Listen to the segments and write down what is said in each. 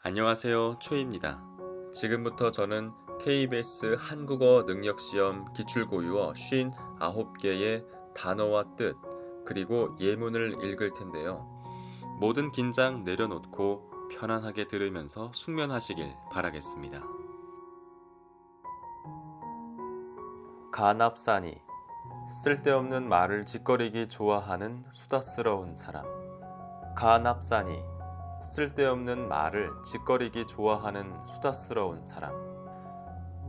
안녕하세요. 초이입니다. 지금부터 저는 KBS 한국어 능력시험 기출고유어 59개의 단어와 뜻, 그리고 예문을 읽을 텐데요. 모든 긴장 내려놓고 편안하게 들으면서 숙면하시길 바라겠습니다. 간합산이 쓸데없는 말을 짓거리기 좋아하는 수다스러운 사람. 간합산이 쓸데없는 말을 짓거리기 좋아하는 수다스러운 사람.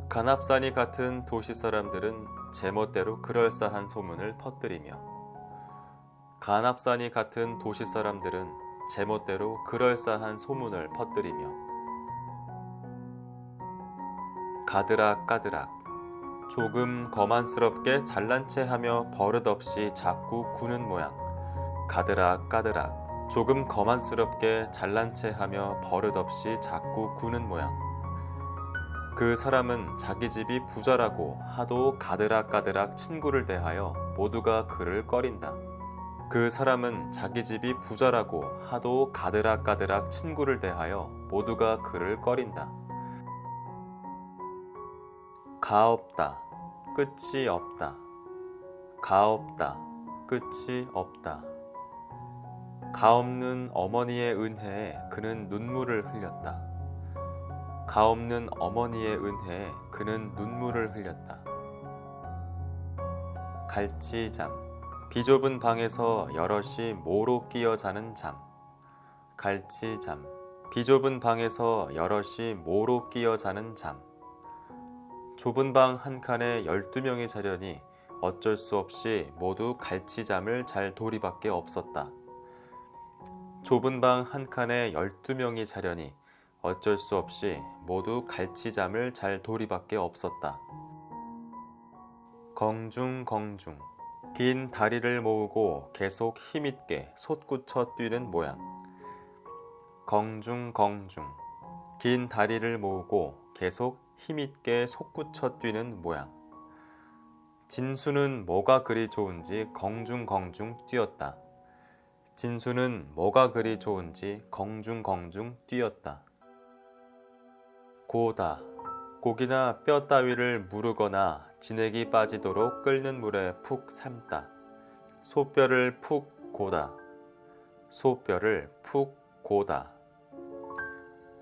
간합산이 같은 도시 사람들은 제멋대로 그럴싸한 소문을 퍼뜨리며 간합산이 같은 도시 사람들은 제멋대로 그럴싸한 소문을 퍼뜨리며 가드락가드락 조금 거만스럽게 잘난 체하며 버릇없이 자꾸 구는 모양. 가드락가드락 조금 거만스럽게 잘난 체하며 버릇없이 자꾸 구는 모양. 그 사람은 자기 집이 부자라고 하도 가드락가드락 친구를 대하여 모두가 그를 꺼린다. 그 사람은 자기 집이 부자라고 하도 가드락가드락 친구를 대하여 모두가 그를 꺼린다. 가없다, 끝이 없다. 가없다, 끝이 없다. 가없는 어머니의 은혜에 그는 눈물을 흘렸다. 가없는 어머니의 은혜에 그는 눈물을 흘렸다. 갈치잠, 비좁은 방에서 여럿이 모로 끼어 자는 잠. 갈치잠, 비좁은 방에서 여럿이 모로 끼어 자는 잠. 좁은 방 한 칸에 12명이 자려니 어쩔 수 없이 모두 갈치잠을 잘 도리밖에 없었다. 좁은 방 한 칸에 12명이 자려니 어쩔 수 없이 모두 갈치잠을 잘 도리밖에 없었다. 공중공중, 긴 다리를 모으고 계속 힘있게 솟구쳐 뛰는 모양. 공중공중, 긴 다리를 모으고 계속 힘있게 솟구쳐 뛰는 모양. 진수는 뭐가 그리 좋은지 공중공중 뛰었다. 진수는 뭐가 그리 좋은지 공중공중 뛰었다. 고다, 고기나 뼈 따위를 무르거나 진액이 빠지도록 끓는 물에 푹 삶다. 소뼈를 푹 고다. 소뼈를 푹 고다.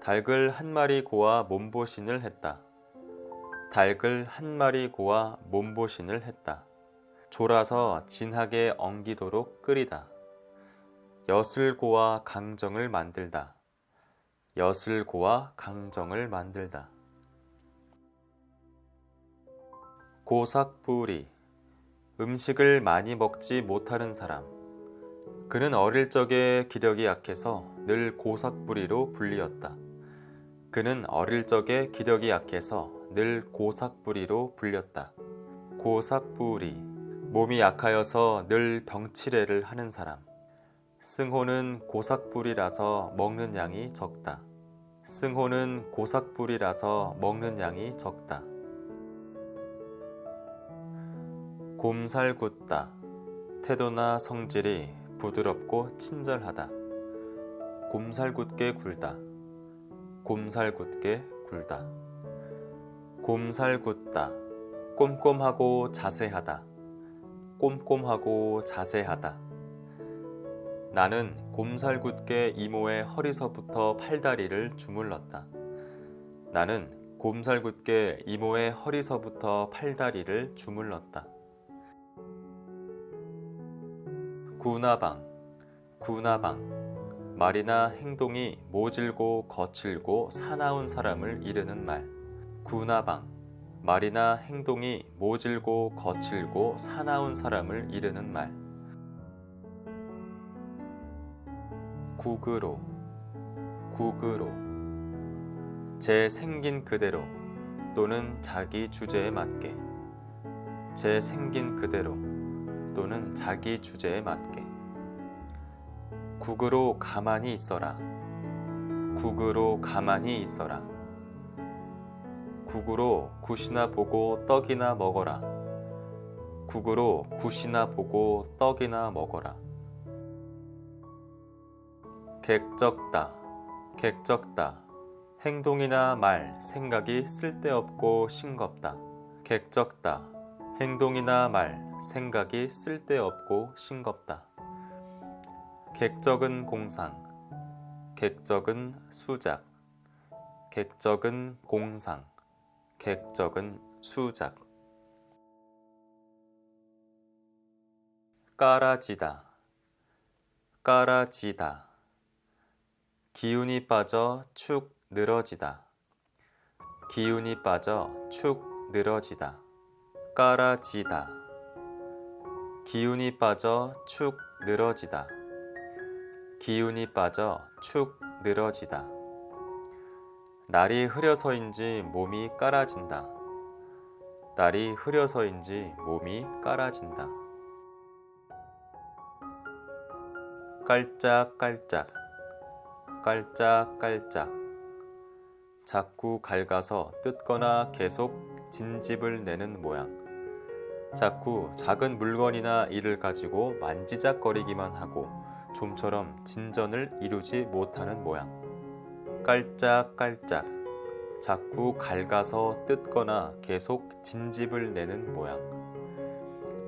닭을 한 마리 고아 몸보신을 했다. 닭을 한 마리 고아 몸보신을 했다. 졸아서 진하게 엉기도록 끓이다. 엿을 고아 강정을 만들다. 엿을 고아 강정을 만들다. 고삭부리, 음식을 많이 먹지 못하는 사람. 그는 어릴 적에 기력이 약해서 늘 고삭부리로 불리었다. 그는 어릴 적에 기력이 약해서 늘 고삭부리로 불렸다. 고삭부리, 몸이 약하여서 늘 병치레를 하는 사람. 승호는 고삭부리라서 먹는 양이 적다. 승호는 고삭부리라서 먹는 양이 적다. 곰살궂다, 태도나 성질이 부드럽고 친절하다. 곰살궂게 굴다. 곰살궂게 굴다. 곰살궂다, 꼼꼼하고 자세하다. 꼼꼼하고 자세하다. 나는 곰살궂게 이모의 허리서부터 팔다리를 주물렀다. 나는 곰살궂게 이모의 허리서부터 팔다리를 주물렀다. 구나방, 구나방, 말이나 행동이 모질고 거칠고 사나운 사람을 이르는 말. 구나방, 말이나 행동이 모질고 거칠고 사나운 사람을 이르는 말. 구그로, 구그로, 제 생긴 그대로 또는 자기 주제에 맞게. 제 생긴 그대로 또는 자기 주제에 맞게. 국으로 가만히 있어라. 국으로 가만히 있어라. 국으로 굿이나 보고 떡이나 먹어라. 국으로 굿이나 보고 떡이나 먹어라. 객적다, 객적다, 행동이나 말, 생각이 쓸데없고 싱겁다. 객적다. 행동이나 말, 생각이 쓸데없고 싱겁다. 객적은 공상. 객적은 수작. 객적은 공상. 객적은 수작. 깔아지다. 깔아지다. 기운이 빠져 축 늘어지다. 기운이 빠져 축 늘어지다. 깔아지다. 기운이 빠져 축 늘어지다. 기운이 빠져 축 늘어지다. 날이 흐려서인지 몸이 깔아진다. 날이 흐려서인지 몸이 깔아진다. 깔짝깔짝. 깔짝깔짝. 자꾸 갉아서 뜯거나 계속 진집을 내는 모양. 자꾸 작은 물건이나 일을 가지고 만지작거리기만 하고 좀처럼 진전을 이루지 못하는 모양. 깔짝깔짝. 자꾸 갉아서 뜯거나 계속 진집을 내는 모양.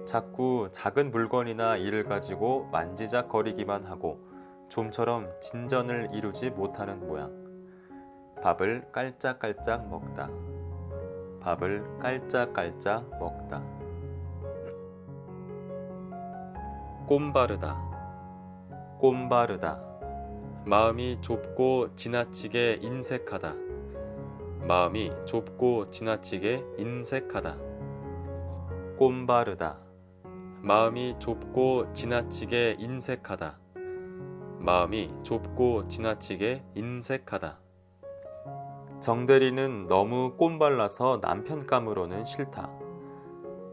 자꾸 작은 물건이나 일을 가지고 만지작거리기만 하고 좀처럼 진전을 이루지 못하는 모양. 밥을 깔짝깔짝 먹다. 밥을 깔짝깔짝 먹다. 꼼바르다. 꼼바르다. 마음이 좁고 지나치게 인색하다. 마음이 좁고 지나치게 인색하다. 꼼바르다. 마음이 좁고 지나치게 인색하다. 마음이 좁고 지나치게 인색하다. 정대리는 너무 꼼발라서 남편감으로는 싫다.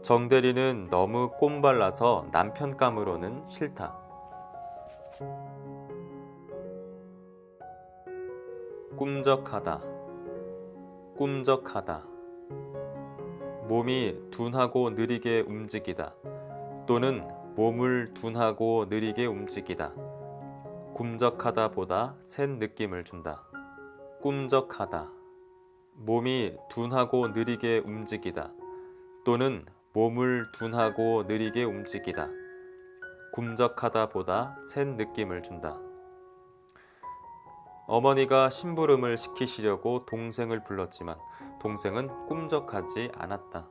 정대리는 너무 꼼발라서 남편감으로는 싫다. 꿈적하다. 꿈적하다. 몸이 둔하고 느리게 움직이다. 또는 몸을 둔하고 느리게 움직이다. 꿈적하다 보다 센 느낌을 준다. 꿈적하다. 몸이 둔하고 느리게 움직이다. 또는 몸을 둔하고 느리게 움직이다. 꿈적하다 보다 센 느낌을 준다. 어머니가 심부름을 시키시려고 동생을 불렀지만 동생은 꿈적하지 않았다.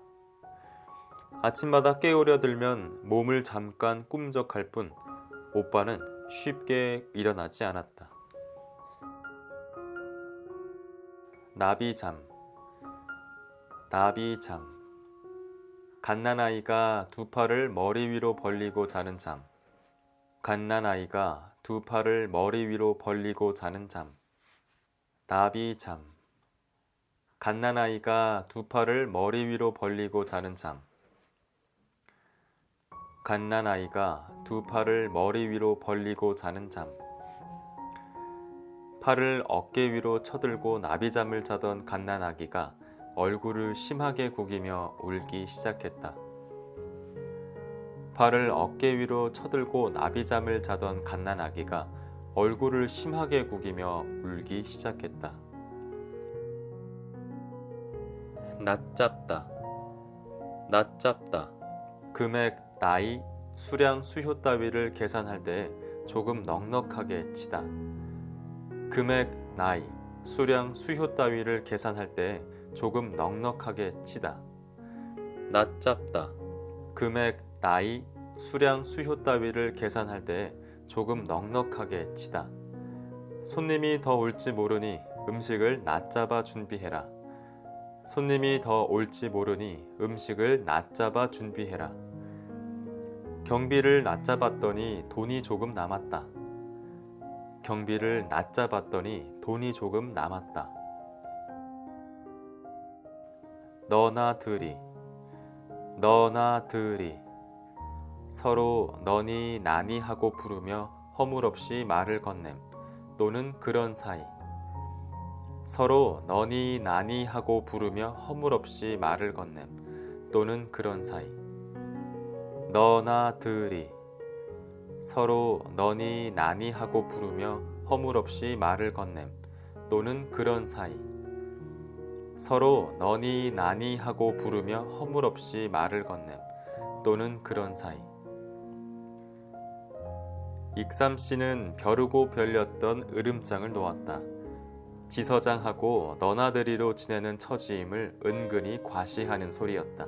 아침마다 깨우려 들면 몸을 잠깐 꿈적할 뿐 오빠는 쉽게 일어나지 않았다. 나비잠. 나비잠. 갓난아이가 두 팔을 머리 위로 벌리고 자는 잠. 갓난아이가 두 팔을 머리 위로 벌리고 자는 잠. 나비잠. 갓난아이가 두 팔을 머리 위로 벌리고 자는 잠. 갓난아이가 두 팔을 머리 위로 벌리고 자는 잠. 팔을 어깨 위로 쳐들고 나비잠을 자던 갓난아기가 얼굴을 심하게 구기며 울기 시작했다. 팔을 어깨 위로 쳐들고 나비잠을 자던 갓난아기가 얼굴을 심하게 구기며 울기 시작했다. 낮잡다. 낮잡다. 금액, 나이, 수량, 수효 따위를 계산할 때 조금 넉넉하게 치다. 금액, 나이, 수량, 수효 따위를 계산할 때 조금 넉넉하게 치다. 낮잡다. 금액, 나이, 수량, 수효 따위를 계산할 때 조금 넉넉하게 치다. 손님이 더 올지 모르니 음식을 낮잡아 준비해라. 손님이 더 올지 모르니 음식을 낮잡아 준비해라. 경비를 낮잡았더니 돈이 조금 남았다. 경비를 낮잡았더니 돈이 조금 남았다. 너나 들이. 너나 들이. 서로 너니 나니 하고 부르며 허물없이 말을 건냄 또는 그런 사이. 서로 너니 나니 하고 부르며 허물없이 말을 건냄 또는 그런 사이. 너나 들이. 서로 너니 나니 하고 부르며 허물없이 말을 건냄 또는 그런 사이. 서로 너니 나니 하고 부르며 허물없이 말을 건넴 또는 그런 사이. 익삼씨는 벼르고 별렸던 으름장을 놓았다. 지서장하고 너나들이로 지내는 처지임을 은근히 과시하는 소리였다.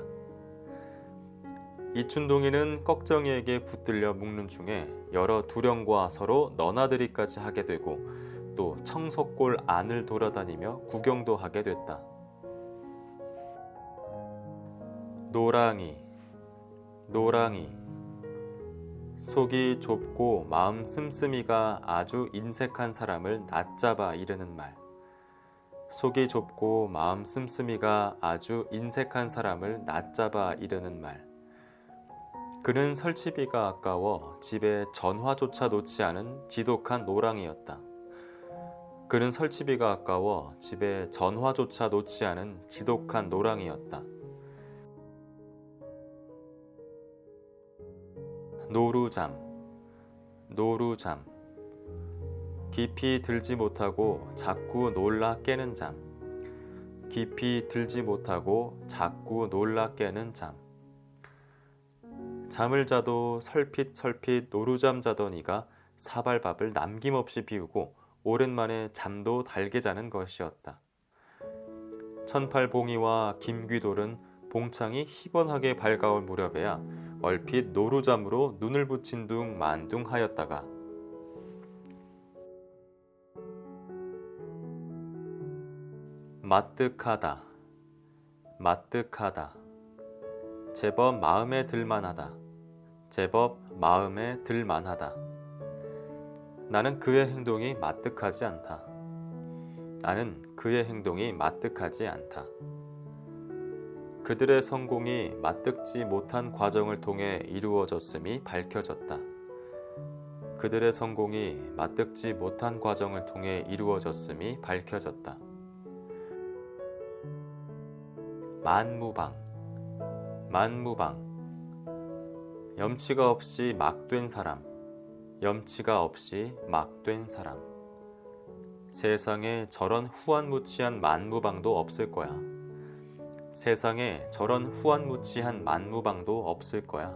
이춘동이는 꺽정이에게 붙들려 묵는 중에 여러 두령과 서로 너나들이까지 하게 되고 또 청석골 안을 돌아다니며 구경도 하게 됐다. 노랑이, 노랑이. 속이 좁고 마음 씀씀이가 아주 인색한 사람을 낮잡아 이르는 말. 속이 좁고 마음 씀씀이가 아주 인색한 사람을 낮잡아 이르는 말. 그는 설치비가 아까워 집에 전화조차 놓지 않은 지독한 노랑이었다. 그는 설치비가 아까워 집에 전화조차 놓지 않은 지독한 노랑이었다. 노루잠, 노루잠. 깊이 들지 못하고 자꾸 놀라 깨는 잠. 깊이 들지 못하고 자꾸 놀라 깨는 잠. 잠을 자도 설핏설핏 노루잠 자던 이가 사발밥을 남김없이 비우고 오랜만에 잠도 달게 자는 것이었다. 천팔봉이와 김귀돌은 봉창이 희번하게 밝아올 무렵에야 얼핏 노루잠으로 눈을 붙인 둥 만둥하였다가 마뜩하다, 마뜩하다. 제법 마음에 들만하다. 제법 마음에 들만하다. 나는 그의 행동이 마뜩하지 않다. 나는 그의 행동이 마뜩하지 않다. 그들의 성공이 마뜩지 못한 과정을 통해 이루어졌음이 밝혀졌다. 그들의 성공이 마뜩지 못한 과정을 통해 이루어졌음이 밝혀졌다. 만무방, 만무방. 염치가 없이 막 된 사람, 염치가 없이 막 된 사람. 세상에 저런 후한무치한 만무방도 없을 거야. 세상에 저런 후한무치한 만무방도 없을 거야.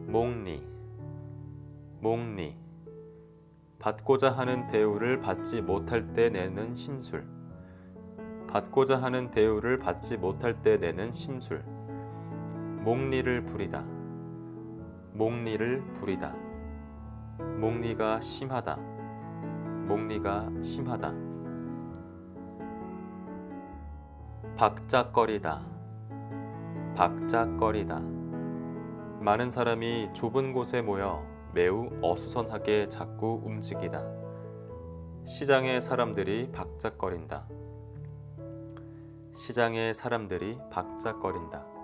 몽리, 몽리. 받고자 하는 대우를 받지 못할 때 내는 심술. 받고자 하는 대우를 받지 못할 때 내는 심술. 몽리를 부리다. 몽리를 부리다. 몽리가 심하다. 몽리가 심하다. 박작거리다. 박작거리다. 많은 사람이 좁은 곳에 모여 매우 어수선하게 자꾸 움직이다. 시장의 사람들이 박작거린다. 시장의 사람들이 박작거린다.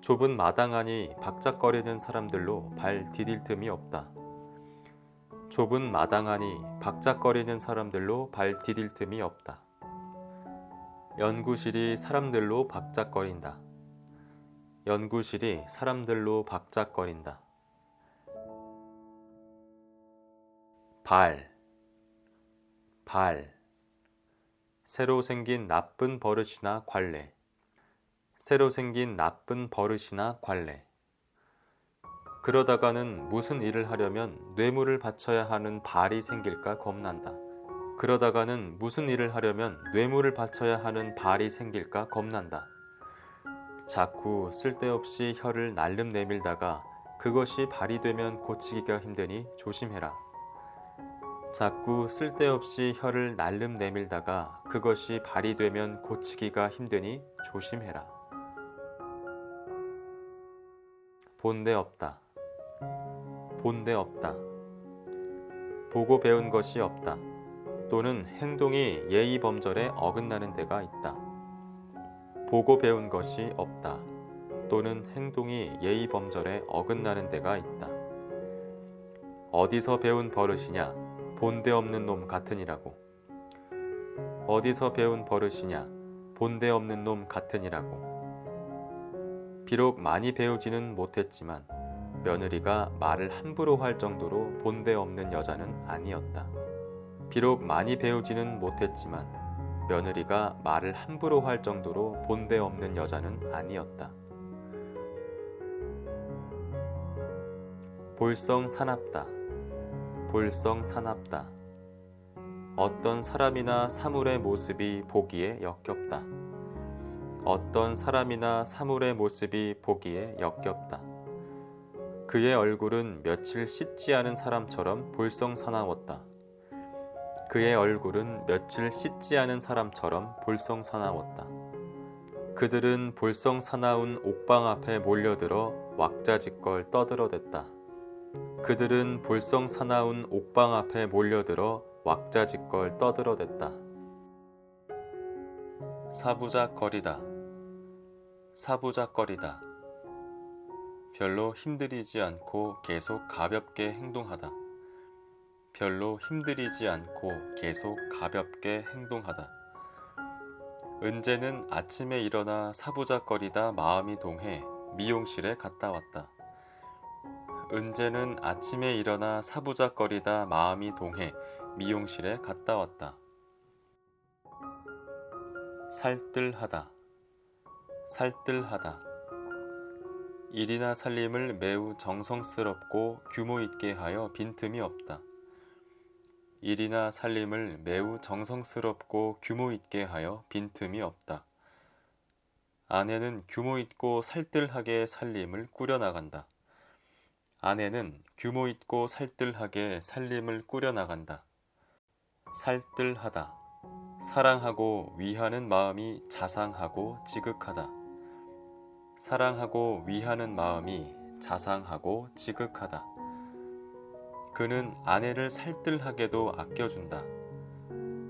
좁은 마당 안이 박작거리는 사람들로 발 디딜 틈이 없다. 좁은 마당 안이 박작거리는 사람들로 발 디딜 틈이 없다. 연구실이 사람들로 박작거린다. 연구실이 사람들로 박작거린다. 발, 발. 새로 생긴 나쁜 버릇이나 관례. 새로 생긴 나쁜 버릇이나 관례. 그러다가는 무슨 일을 하려면 뇌물을 바쳐야 하는 발이 생길까 겁난다. 그러다가는 무슨 일을 하려면 뇌물을 바쳐야 하는 발이 생길까 겁난다. 자꾸 쓸데없이 혀를 날름 내밀다가 그것이 발이 되면 고치기가 힘드니 조심해라. 자꾸 쓸데없이 혀를 날름 내밀다가 그것이 발이 되면 고치기가 힘드니 조심해라. 본데 없다. 본데 없다. 보고 배운 것이 없다. 또는 행동이 예의 범절에 어긋나는 데가 있다. 보고 배운 것이 없다. 또는 행동이 예의 범절에 어긋나는 데가 있다. 어디서 배운 버릇이냐? 본데 없는 놈 같으니라고. 어디서 배운 버릇이냐? 본데 없는 놈 같으니라고. 비록 많이 배우지는 못했지만 며느리가 말을 함부로 할 정도로 본데 없는 여자는 아니었다. 비록 많이 배우지는 못했지만 며느리가 말을 함부로 할 정도로 본데 없는 여자는 아니었다. 볼썽사납다. 볼썽사납다. 어떤 사람이나 사물의 모습이 보기에 역겹다. 어떤 사람이나 사물의 모습이 보기에 역겹다. 그의 얼굴은 며칠 씻지 않은 사람처럼 볼썽사나웠다. 그의 얼굴은 며칠 씻지 않은 사람처럼 볼썽사나웠다. 그들은 볼썽사나운 옥방 앞에 몰려들어 왁자지껄 떠들어댔다. 그들은 볼썽사나운 옥방 앞에 몰려들어 왁자지껄 떠들어댔다. 사부작거리다. 사부작거리다. 별로 힘들이지 않고 계속 가볍게 행동하다. 별로 힘들이지 않고 계속 가볍게 행동하다. 은재는 아침에 일어나 사부작거리다 마음이 동해 미용실에 갔다 왔다. 은재는 아침에 일어나 사부작거리다 마음이 동해 미용실에 갔다 왔다. 살뜰하다. 살뜰하다. 일이나 살림을 매우 정성스럽고 규모 있게 하여 빈틈이 없다. 일이나 살림을 매우 정성스럽고 규모 있게 하여 빈틈이 없다. 아내는 규모 있고 살뜰하게 살림을 꾸려나간다. 아내는 규모 있고 살뜰하게 살림을 꾸려나간다. 살뜰하다. 사랑하고 위하는 마음이 자상하고 지극하다. 사랑하고 위하는 마음이 자상하고 지극하다. 그는 아내를 살뜰하게도 아껴준다.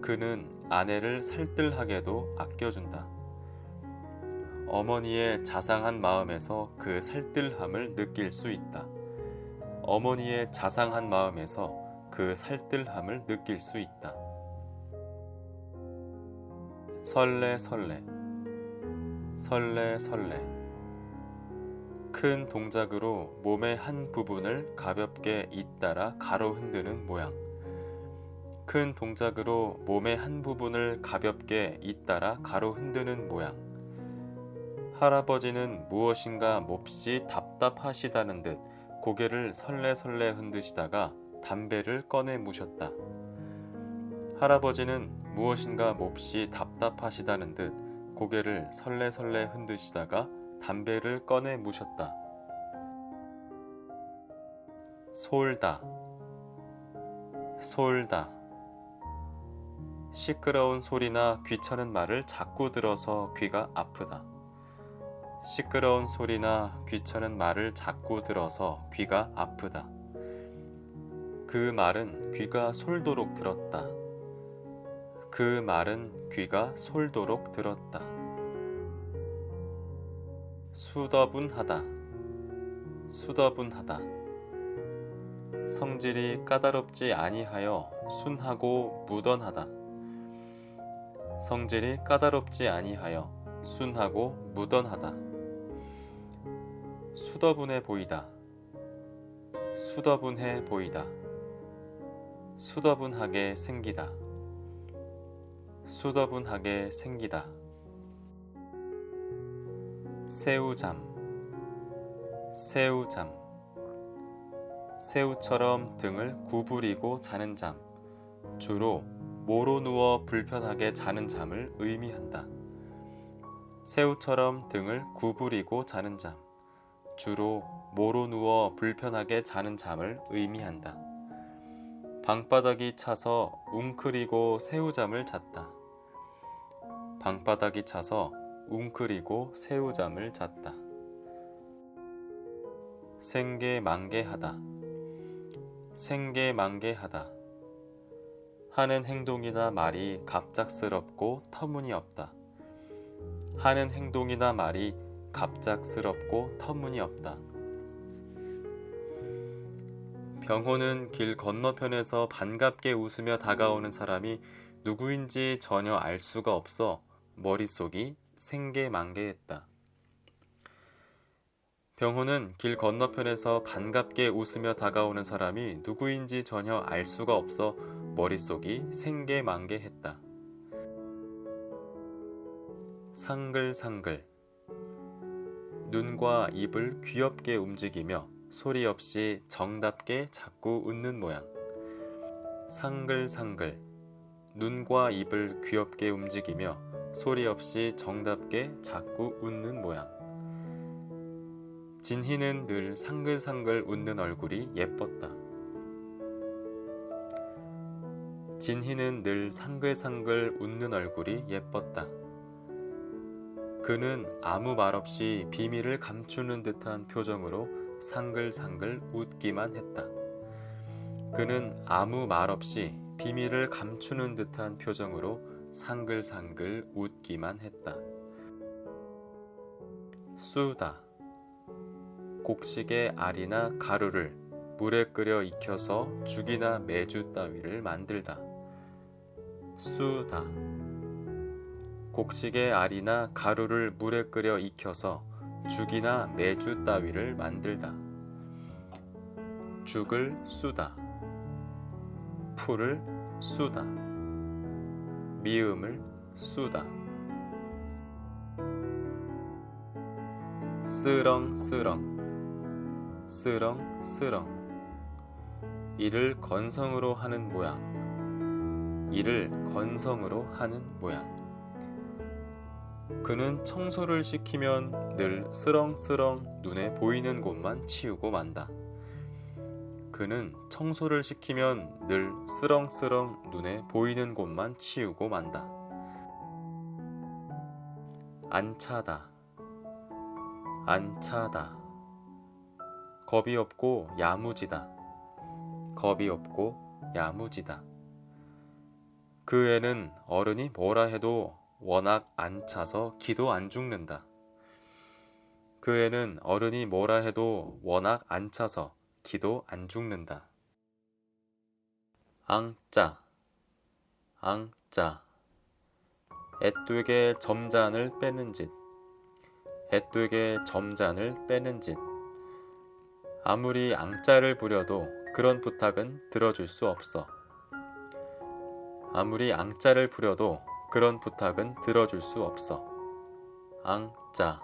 그는 아내를 살뜰하게도 아껴준다. 어머니의 자상한 마음에서 그 살뜰함을 느낄 수 있다. 어머니의 자상한 마음에서 그 살뜰함을 느낄 수 있다. 설레설레. 설레설레. 큰 동작으로 몸의 한 부분을 가볍게 잇따라 가로 흔드는 모양. 큰 동작으로 몸의 한 부분을 가볍게 잇따라 가로 흔드는 모양. 할아버지는 무엇인가 몹시 답답하시다는 듯 고개를 설레설레 흔드시다가 담배를 꺼내 무셨다. 할아버지는 무엇인가 몹시 답답하시다는 듯 고개를 설레설레 흔드시다가 담배를 꺼내 무셨다. 솔다. 솔다. 시끄러운 소리나 귀찮은 말을 자꾸 들어서 귀가 아프다. 시끄러운 소리나 귀찮은 말을 자꾸 들어서 귀가 아프다. 그 말은 귀가 솔도록 들었다. 그 말은 귀가 솔도록 들었다. 수더분하다. 수더분하다. 성질이 까다롭지 아니하여 순하고 무던하다. 성질이 까다롭지 아니하여 순하고 무던하다. 수더분해 보이다. 수더분해 보이다. 수더분하게 생기다. 수더분하게 생기다. 새우잠. 새우잠. 새우처럼 등을 구부리고 자는 잠. 주로 모로 누워 불편하게 자는 잠을 의미한다. 새우처럼 등을 구부리고 자는 잠. 주로 모로 누워 불편하게 자는 잠을 의미한다. 방바닥이 차서 웅크리고 새우잠을 잤다. 방바닥이 차서 웅크리고 새우잠을 잤다. 생계망계하다. 생계망계하다. 하는 행동이나 말이 갑작스럽고 터무니없다. 하는 행동이나 말이 갑작스럽고 터무니없다. 병호는 길 건너편에서 반갑게 웃으며 다가오는 사람이 누구인지 전혀 알 수가 없어 머릿속이 생계망계했다. 병호는 길 건너편에서 반갑게 웃으며 다가오는 사람이 누구인지 전혀 알 수가 없어 머릿속이 생개만개했다. 상글상글. 눈과 입을 귀엽게 움직이며 소리 없이 정답게 자꾸 웃는 모양. 상글상글. 눈과 입을 귀엽게 움직이며 소리 없이 정답게 자꾸 웃는 모양. 진희는 늘 상글상글 웃는 얼굴이 예뻤다. 진희는 늘 상글상글 웃는 얼굴이 예뻤다. 그는 아무 말 없이 비밀을 감추는 듯한 표정으로 상글상글 웃기만 했다. 그는 아무 말 없이 비밀을 감추는 듯한 표정으로 상글상글 웃기만 했다. 쑤다. 곡식의 알이나 가루를 물에 끓여 익혀서 죽이나 메주 따위를 만들다. 쑤다. 곡식의 알이나 가루를 물에 끓여 익혀서 죽이나 메주 따위를 만들다. 죽을 쑤다. 풀을 쑤다. 미음을 쑤다. 쓰렁쓰렁. 쓰렁쓰렁. 이를 건성으로 하는 모양. 이를 건성으로 하는 모양. 그는 청소를 시키면 늘 쓰렁쓰렁 눈에 보이는 곳만 치우고 만다. 그는 청소를 시키면 늘 쓰렁쓰렁 눈에 보이는 곳만 치우고 만다. 안차다. 안차다. 겁이 없고 야무지다. 겁이 없고 야무지다. 그 애는 어른이 뭐라 해도 워낙 안 차서 기도 안 죽는다. 그 애는 어른이 뭐라 해도 워낙 안 차서 기도 안 죽는다. 앙짜. 앙짜. 애되게 점잔을 빼는 짓. 애되게 점잔을 빼는 짓. 아무리 앙짜를 부려도 그런 부탁은 들어줄 수 없어. 아무리 앙짜를 부려도 그런 부탁은 들어줄 수 없어. 앙짜.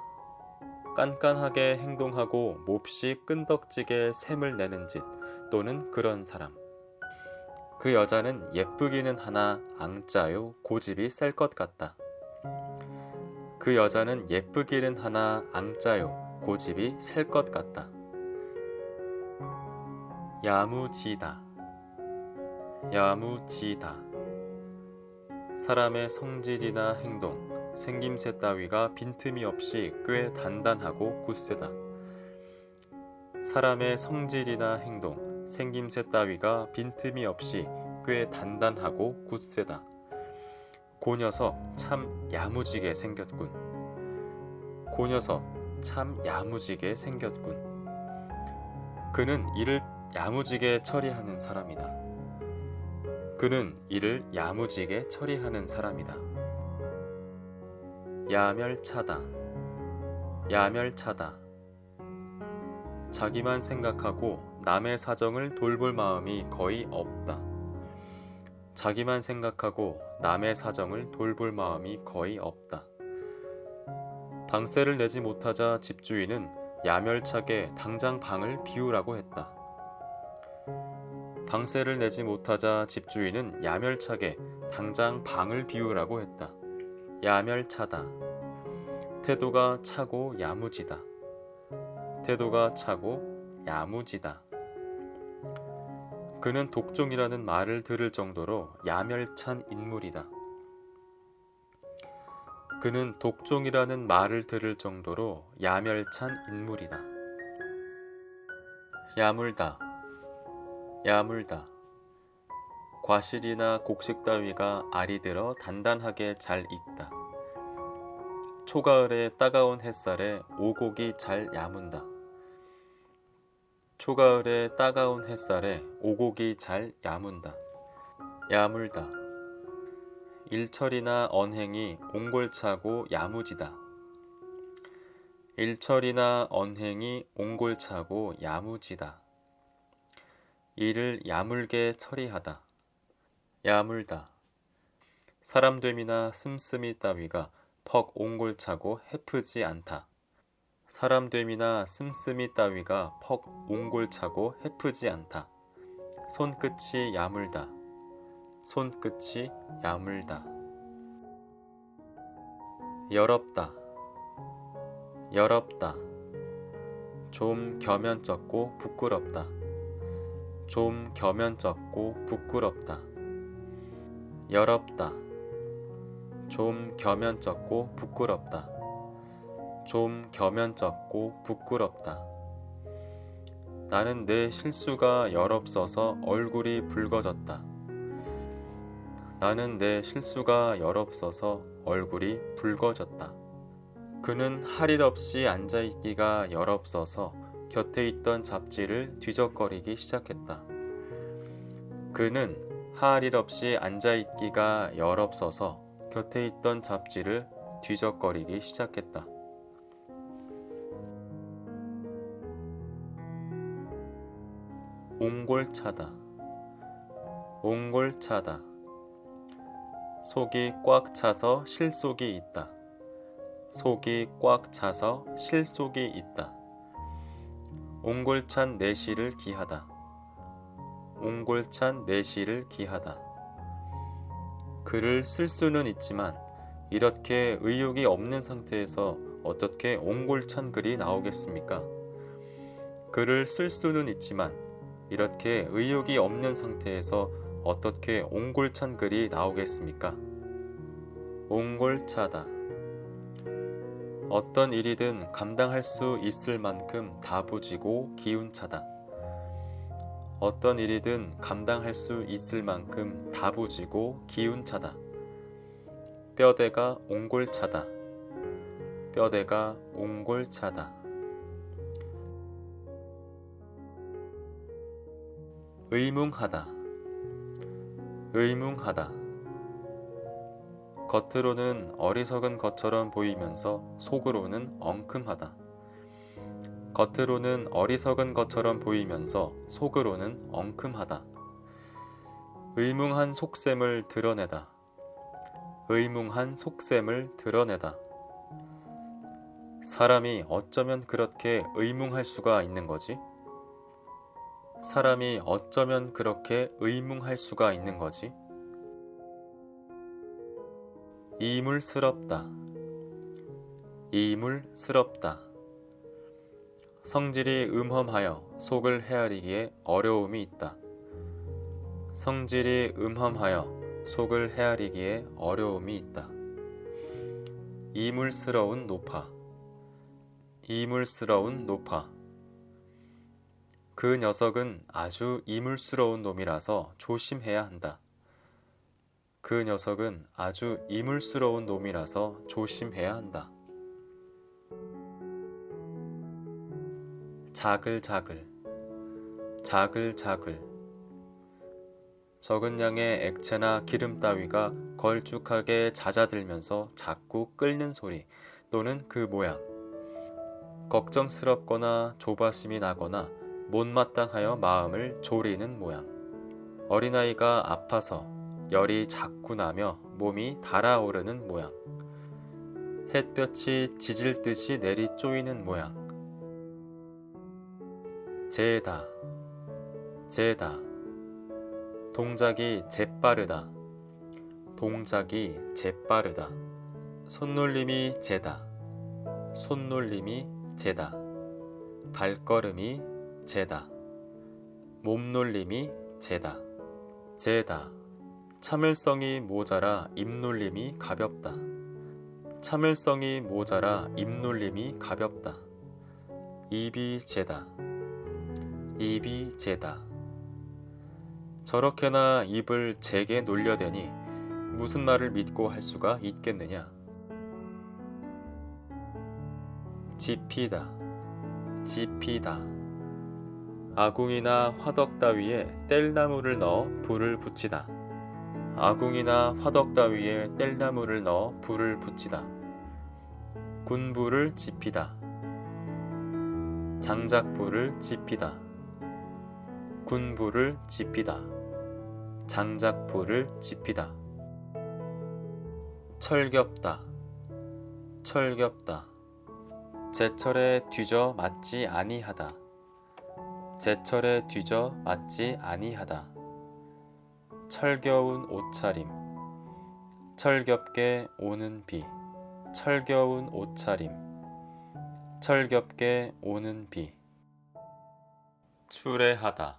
깐깐하게 행동하고 몹시 끈덕지게 샘을 내는 짓 또는 그런 사람. 그 여자는 예쁘기는 하나 앙짜요 고집이 셀 것 같다. 그 여자는 예쁘기는 하나 앙짜요 고집이 셀 것 같다. 야무지다. 야무지다. 사람의 성질이나 행동, 생김새 따위가 빈틈이 없이 꽤 단단하고 굳세다. 사람의 성질이나 행동, 생김새 따위가 빈틈이 없이 꽤 단단하고 굳세다. 고 녀석 참 야무지게 생겼군. 고 녀석 참 야무지게 생겼군. 그는 일을 야무지게 처리하는 사람이다. 그는 일을 야무지게 처리하는 사람이다. 야멸차다. 야멸차다. 자기만 생각하고 남의 사정을 돌볼 마음이 거의 없다. 자기만 생각하고 남의 사정을 돌볼 마음이 거의 없다. 방세를 내지 못하자 집주인은 야멸차게 당장 방을 비우라고 했다. 방세를 내지 못하자 집주인은 야멸차게 당장 방을 비우라고 했다. 야멸차다. 태도가 차고 야무지다. 태도가 차고 야무지다. 그는 독종이라는 말을 들을 정도로 야멸찬 인물이다. 그는 독종이라는 말을 들을 정도로 야멸찬 인물이다. 야물다. 야물다. 과실이나 곡식 따위가 알이 들어 단단하게 잘 익다. 초가을의 따가운 햇살에 오곡이 잘 야문다. 초가을의 따가운 햇살에 오곡이 잘 야문다. 야물다. 일처리나 언행이 옹골차고 야무지다. 일철이나 언행이 옹골차고 야무지다. 일을 야물게 처리하다. 야물다. 사람됨이나 씀씀이 따위가 퍽 옹골차고 해프지 않다. 사람됨이나 씀씀이 따위가 퍽 옹골차고 해프지 않다. 손끝이 야물다. 손끝이 야물다. 여럽다. 여럽다. 좀 겸연쩍고 부끄럽다. 좀 겸연쩍고 부끄럽다. 여럽다. 좀 겸연쩍고 부끄럽다. 좀 겸연쩍고 부끄럽다. 나는 내 실수가 여럽어서 얼굴이 붉어졌다. 나는 내 실수가 여럽어서 얼굴이 붉어졌다. 그는 할 일 없이 앉아있기가 여럽어서 곁에 있던 잡지를 뒤적거리기 시작했다. 그는 할 일 없이 앉아있기가 여럽어서 곁에 있던 잡지를 뒤적거리기 시작했다. 옹골차다. 옹골차다. 속이 꽉 차서 실속이 있다. 속이 꽉 차서 실속이 있다. 옹골찬 내시를 기하다. 옹골찬 내시를 기하다. 글을 쓸 수는 있지만 이렇게 의욕이 없는 상태에서 어떻게 옹골찬 글이 나오겠습니까? 글을 쓸 수는 있지만 이렇게 의욕이 없는 상태에서 어떻게 옹골찬 글이 나오겠습니까? 옹골차다. 어떤 일이든 감당할 수 있을 만큼 다부지고 기운차다. 어떤 일이든 감당할 수 있을 만큼 다부지고 기운차다. 뼈대가 옹골차다. 뼈대가 옹골차다. 의뭉하다. 의뭉하다. 겉으로는 어리석은 것처럼 보이면서 속으로는 엉큼하다. 겉으로는 어리석은 것처럼 보이면서 속으로는 엉큼하다. 의뭉한 속셈을 드러내다. 의뭉한 속셈을 드러내다. 사람이 어쩌면 그렇게 의뭉할 수가 있는 거지? 사람이 어쩌면 그렇게 의뭉할 수가 있는 거지? 이물스럽다. 이물스럽다. 성질이 음험하여 속을 헤아리기에 어려움이 있다. 성질이 음험하여 속을 헤아리기에 어려움이 있다. 이물스러운 노파. 이물스러운 노파. 그 녀석은 아주 이물스러운 놈이라서 조심해야 한다. 그 녀석은 아주 이물스러운 놈이라서 조심해야 한다. 자글자글. 자글자글. 적은 양의 액체나 기름 따위가 걸쭉하게 잦아들면서 자꾸 끓는 소리 또는 그 모양. 걱정스럽거나 조바심이 나거나 못마땅하여 마음을 졸이는 모양. 어린아이가 아파서 열이 자꾸 나며 몸이 달아오르는 모양. 햇볕이 지질 듯이 내리 쪼이는 모양. 재다. 재다. 동작이 재빠르다. 동작이 재빠르다. 손놀림이 재다. 손놀림이 재다. 발걸음이 재다. 몸놀림이 재다. 재다. 참을성이 모자라 입놀림이 가볍다. 참을성이 모자라 입놀림이 가볍다. 입이 재다. 입이 재다. 저렇게나 입을 재게 놀려대니 무슨 말을 믿고 할 수가 있겠느냐. 지피다. 지피다. 아궁이나 화덕 따위에 뗄나무를 넣어 불을 붙이다. 아궁이나 화덕 따위에 뗄나무를 넣어 불을 붙이다. 군부를 지피다. 장작불을 지피다. 군부를 지피다. 장작불을 지피다. 철겹다. 철겹다. 제철에 뒤져 맞지 아니하다. 제철에 뒤져 맞지 아니하다. 철겨운 옷차림. 철겹게 오는 비. 철겨운 옷차림. 철겹게 오는 비. 추레하다.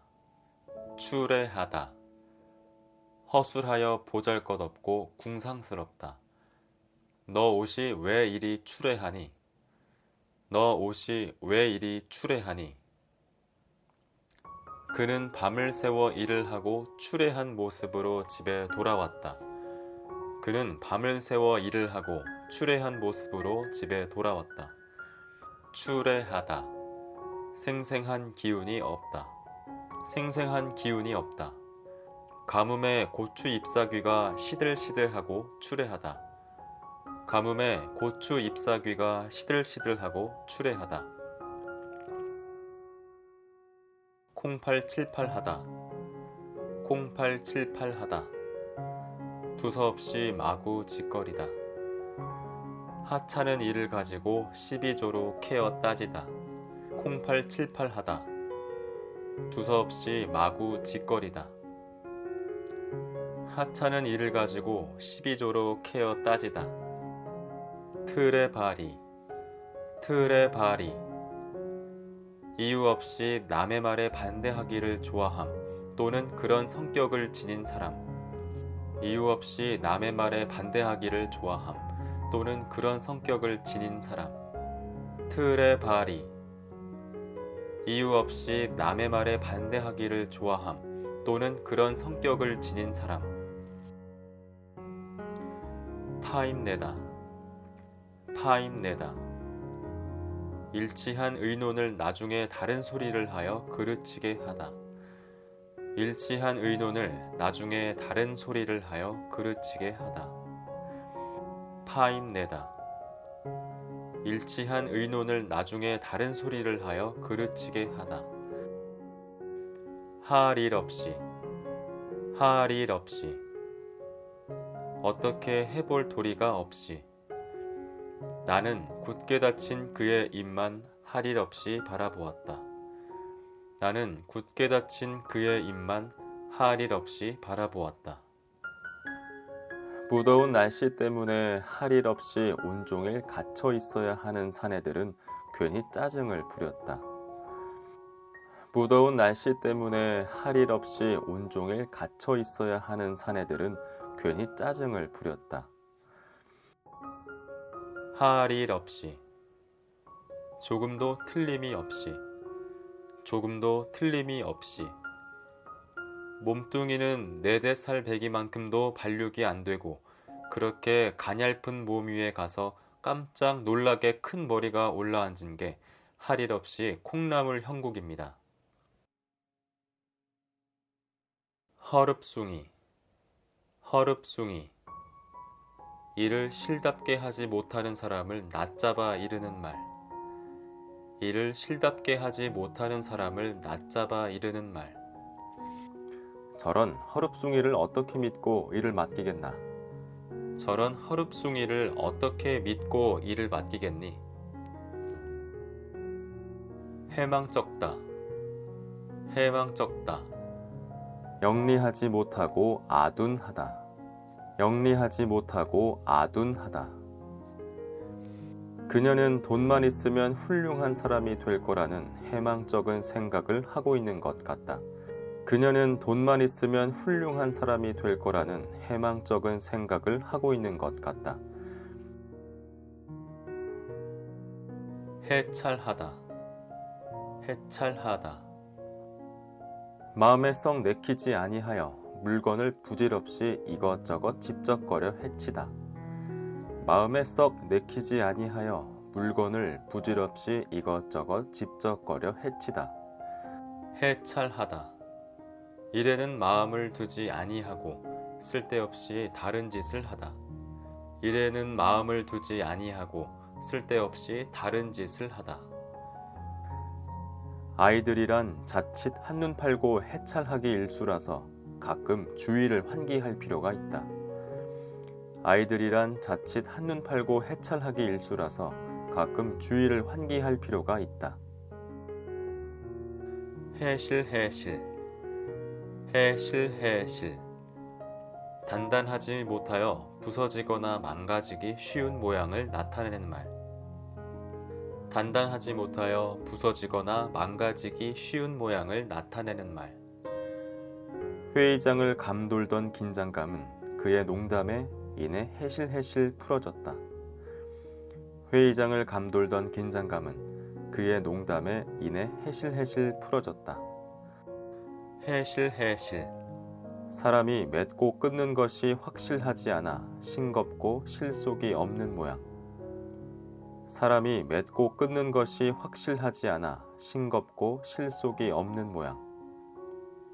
추레하다. 허술하여 보잘것없고 궁상스럽다. 너 옷이 왜 이리 추레하니? 너 옷이 왜 이리 추레하니? 그는 밤을 새워 일을 하고 추레한 모습으로 집에 돌아왔다. 그는 밤을 새워 일을 하고 추레한 모습으로 집에 돌아왔다. 추레하다. 생생한 기운이 없다. 생생한 기운이 없다. 가뭄에 고추 잎사귀가 시들시들하고 추레하다. 가뭄에 고추 잎사귀가 시들시들하고 추레하다. 콩팔칠팔하다. 콩팔칠팔하다. 두서없이 마구 짓거리다. 하찮은 일을 가지고 시비조로 캐어 따지다. 콩팔칠팔하다. 두서없이 마구 짓거리다. 하찮은 일을 가지고 시비조로 캐어 따지다. 틀의 발이. 틀의 발이. 이유 없이 남의 말에 반대하기를 좋아함 또는 그런 성격을 지닌 사람. 이유 없이 남의 말에 반대하기를 좋아함 또는 그런 성격을 지닌 사람. 틀의 발이. 이유 없이 남의 말에 반대하기를 좋아함 또는 그런 성격을 지닌 사람. 파임내다. 파임내다. 일치한 의논을 나중에 다른 소리를 하여 그르치게 하다. 일치한 의논을 나중에 다른 소리를 하여 그르치게 하다. 파임내다. 일치한 의논을 나중에 다른 소리를 하여 그르치게 하다. 할 일 없이. 할 일 없이. 어떻게 해볼 도리가 없이. 나는 굳게 닫힌 그의 입만 할 일 없이 바라보았다. 나는 굳게 닫힌 그의 입만 할 일 없이 바라보았다. 무더운 날씨 때문에 할 일 없이 온종일 갇혀 있어야 하는 사내들은 괜히 짜증을 부렸다. 무더운 날씨 때문에 할 일 없이 온종일 갇혀 있어야 하는 사내들은 괜히 짜증을 부렸다. 할 일 없이. 조금도 틀림이 없이. 조금도 틀림이 없이. 몸뚱이는 4-5살 배기만큼도 발육이 안 되고 그렇게 가냘픈 몸 위에 가서 깜짝 놀라게 큰 머리가 올라앉은 게 할 일 없이 콩나물 형국입니다. 허릅숭이. 허릅숭이. 일을 실답게 하지 못하는 사람을 낮잡아 이르는 말. 일을 실답게 하지 못하는 사람을 낮잡아 이르는 말. 저런 허릅숭이를 어떻게 믿고 일을 맡기겠나? 저런 허릅숭이를 어떻게 믿고 일을 맡기겠니? 해망쩍다. 해망쩍다. 영리하지 못하고 아둔하다. 영리하지 못하고 아둔하다. 그녀는 돈만 있으면 훌륭한 사람이 될 거라는 해망적인 생각을 하고 있는 것 같다. 그녀는 돈만 있으면 훌륭한 사람이 될 거라는 해망적인 생각을 하고 있는 것 같다. 해찰하다. 해찰하다. 마음에 썩 내키지 아니하여 물건을 부질없이 이것저것 집적거려 해치다. 마음에 썩 내키지 아니하여 물건을 부질없이 이것저것 집적거려 해치다. 해찰하다. 일에는 마음을 두지 아니하고 쓸데없이 다른 짓을 하다. 일에는 마음을 두지 아니하고 쓸데없이 다른 짓을 하다. 아이들이란 자칫 한눈 팔고 해찰하기 일수라서 가끔 주의를 환기할 필요가 있다. 아이들이란 자칫 한눈 팔고 해찰하기 일수라서 가끔 주의를 환기할 필요가 있다. 해실해실, 해실해실. 단단하지 못하여 부서지거나 망가지기 쉬운 모양을 나타내는 말. 단단하지 못하여 부서지거나 망가지기 쉬운 모양을 나타내는 말. 회의장을 감돌던 긴장감은 그의 농담에 인해 해실해실 풀어졌다. 회의장을 감돌던 긴장감은 그의 농담에 인해 해실해실 풀어졌다. 해실해실. 사람이 맺고 끊는 것이 확실하지 않아 싱겁고 실속이 없는 모양. 사람이 맺고 끊는 것이 확실하지 않아 싱겁고 실속이 없는 모양.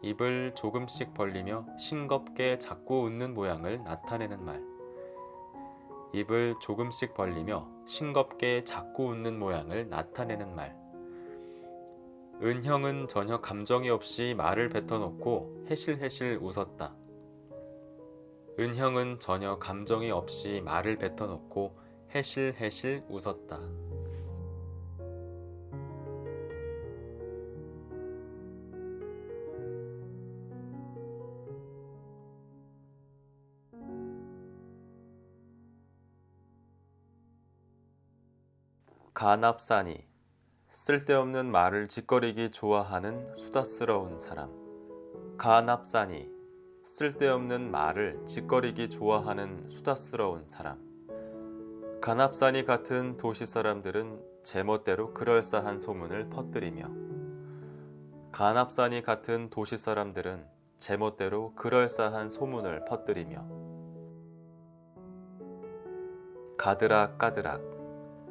입을 조금씩 벌리며 싱겁게 자꾸 웃는 모양을 나타내는 말. 입을 조금씩 벌리며 싱겁게 자꾸 웃는 모양을 나타내는 말. 은형은 전혀 감정이 없이 말을 뱉어놓고 해실해실 웃었다. 은형은 전혀 감정이 없이 말을 뱉어놓고 해실해실 웃었다. 간합산이. 쓸데없는 말을 짓거리기 좋아하는 수다스러운 사람. 간합산이. 쓸데없는 말을 짓거리기 좋아하는 수다스러운 사람. 간합산이 같은 도시 사람들은 제멋대로 그럴싸한 소문을 퍼뜨리며 간합산이 같은 도시 사람들은 제멋대로 그럴싸한 소문을 퍼뜨리며 가드락가드락.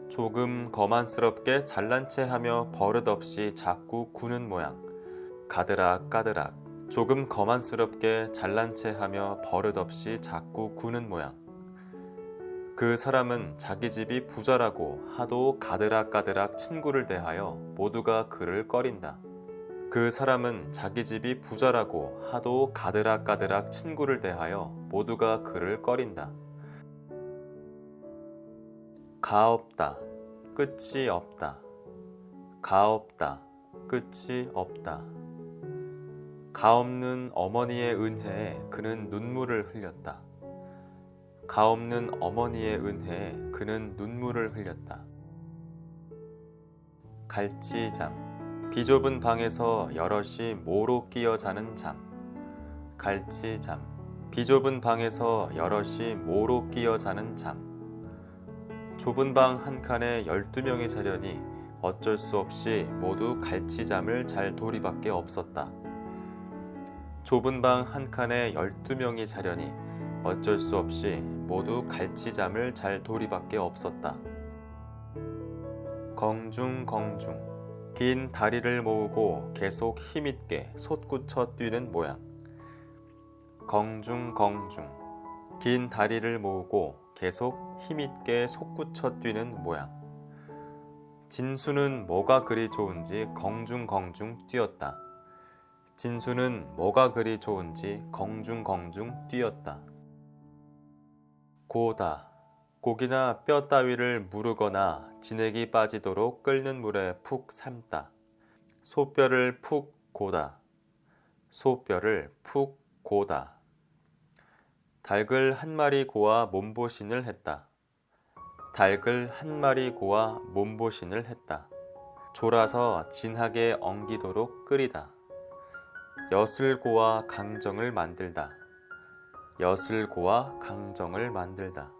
조금 거만스럽게 잘난 체하며 버릇없이 자꾸 구는 모양. 가드락가드락. 조금 거만스럽게 잘난 체하며 버릇없이 자꾸 구는 모양. 그 사람은 자기 집이 부자라고 하도 가드락가드락 친구를 대하여 모두가 그를 꺼린다. 그 사람은 자기 집이 부자라고 하도 가드락가드락 친구를 대하여 모두가 그를 꺼린다. 가없다. 끝이 없다. 가없다. 끝이 없다. 가없는 어머니의 은혜에 그는 눈물을 흘렸다. 가없는 어머니의 은혜에 그는 눈물을 흘렸다. 갈치잠. 비좁은 방에서 여럿이 모로 끼어 자는 잠. 갈치잠. 비좁은 방에서 여럿이 모로 끼어 자는 잠. 좁은 방 한 칸에 12명이 자려니 어쩔 수 없이 모두 갈치잠을 잘 도리밖에 없었다. 좁은 방 한 칸에 12명이 자려니 어쩔 수 없이 모두 갈치잠을 잘 도리밖에 없었다. 경중경중. 긴 다리를 모으고 계속 힘있게 솟구쳐 뛰는 모양. 경중경중. 긴 다리를 모으고 계속 힘있게 솟구쳐 뛰는 모양. 진수는 뭐가 그리 좋은지 경중경중 뛰었다. 진수는 뭐가 그리 좋은지 경중경중 뛰었다. 고다. 고기나 뼈 따위를 무르거나 진액이 빠지도록 끓는 물에 푹 삶다. 소뼈를 푹 고다. 소뼈를 푹 고다. 닭을 한 마리 고아 몸보신을 했다. 닭을 한 마리 고아 몸보신을 했다. 졸아서 진하게 엉기도록 끓이다. 엿을 고아 강정을 만들다. 엿을 고아 강정을 만들다.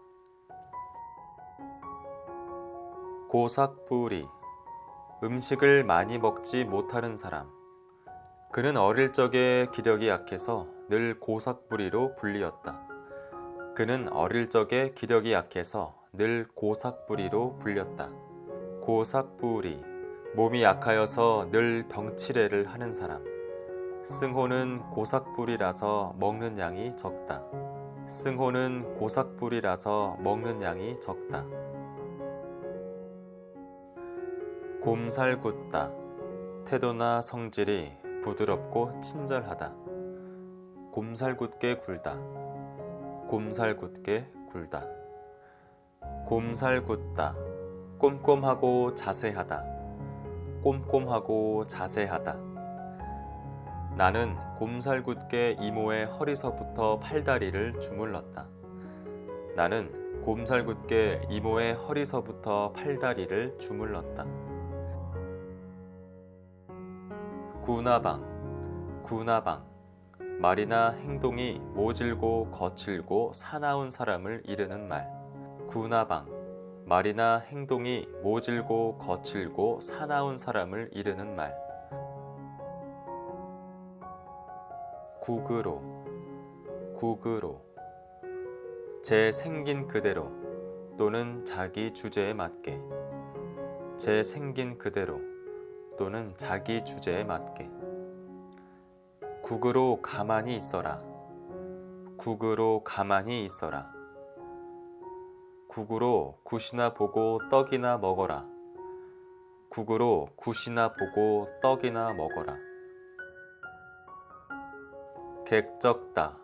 고삭부리. 음식을 많이 먹지 못하는 사람. 그는 어릴 적에 기력이 약해서 늘 고삭부리로 불리었다. 그는 어릴 적에 기력이 약해서 늘 고삭부리로 불렸다. 고삭부리. 몸이 약하여서 늘 병치레를 하는 사람. 승호는 고삭부리라서 먹는 양이 적다. 승호는 고삭부리라서 먹는 양이 적다. 곰살 굿다. 태도나 성질이 부드럽고 친절하다. 곰살궂게 굴다. 곰살궂게 굴다. 곰살궂다. 꼼꼼하고 자세하다. 꼼꼼하고 자세하다. 나는 곰살궂게 이모의 허리서부터 팔다리를 주물렀다. 나는 곰살궂게 이모의 허리서부터 팔다리를 주물렀다. 구나방, 구나방. 말이나 행동이 모질고 거칠고 사나운 사람을 이르는 말. 구나방. 말이나 행동이 모질고 거칠고 사나운 사람을 이르는 말. 국으로, 국으로. 제 생긴 그대로 또는 자기 주제에 맞게. 제 생긴 그대로 또는 자기 주제에 맞게. 국으로 가만히 있어라. 국으로 가만히 있어라. 국으로 굿이나 보고 떡이나 먹어라. 국으로 굿이나 보고 떡이나 먹어라. 객적다,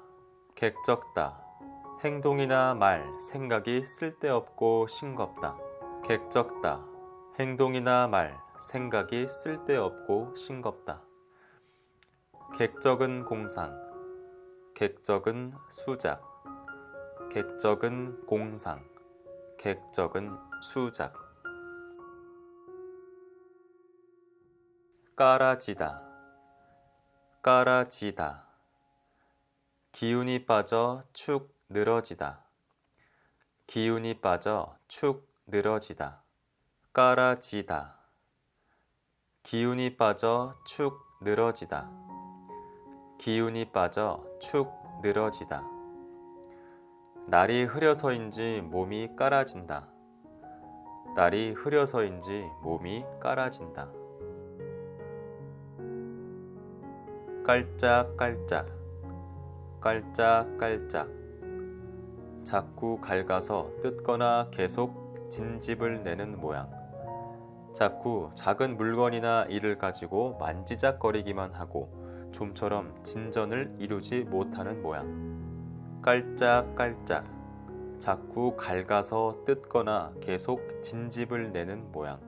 객적다. 행동이나 말, 생각이 쓸데없고 싱겁다. 객적다. 행동이나 말, 생각이 쓸데없고 싱겁다. 객적은 공상, 객적은 수작. 객적은 공상, 객적은 수작. 깔아지다, 깔아지다. 기운이 빠져 축 늘어지다. 기운이 빠져 축 늘어지다. 깔아지다. 기운이 빠져 축 늘어지다. 기운이 빠져 축 늘어지다. 날이 흐려서인지 몸이 깔아진다. 날이 흐려서인지 몸이 깔아진다. 깔짝깔짝, 깔짝깔짝. 자꾸 갉아서 뜯거나 계속 진집을 내는 모양. 자꾸 작은 물건이나 일을 가지고 만지작거리기만 하고 좀처럼 진전을 이루지 못하는 모양. 깔짝깔짝. 자꾸 갉아서 뜯거나 계속 진집을 내는 모양.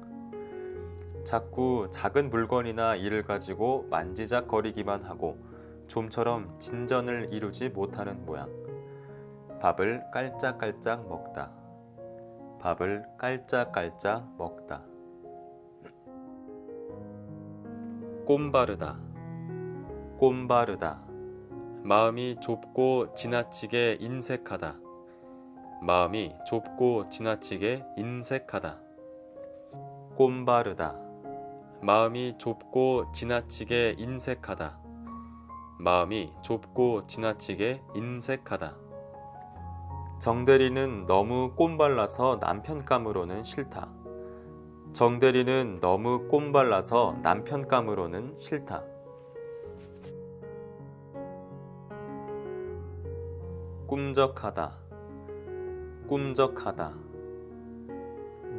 자꾸 작은 물건이나 일을 가지고 만지작거리기만 하고 좀처럼 진전을 이루지 못하는 모양. 밥을 깔짝깔짝 먹다. 밥을 깔짝깔짝 먹다. 꼼바르다, 꼼바르다. 마음이 좁고 지나치게 인색하다. 마음이 좁고 지나치게 인색하다. 꼼바르다. 마음이 좁고 지나치게 인색하다. 마음이 좁고 지나치게 인색하다. 정대리는 너무 꼼발라서 남편감으로는 싫다. 정대리는 너무 꼼발라서 남편감으로는 싫다. 꿈적하다, 꿈적하다.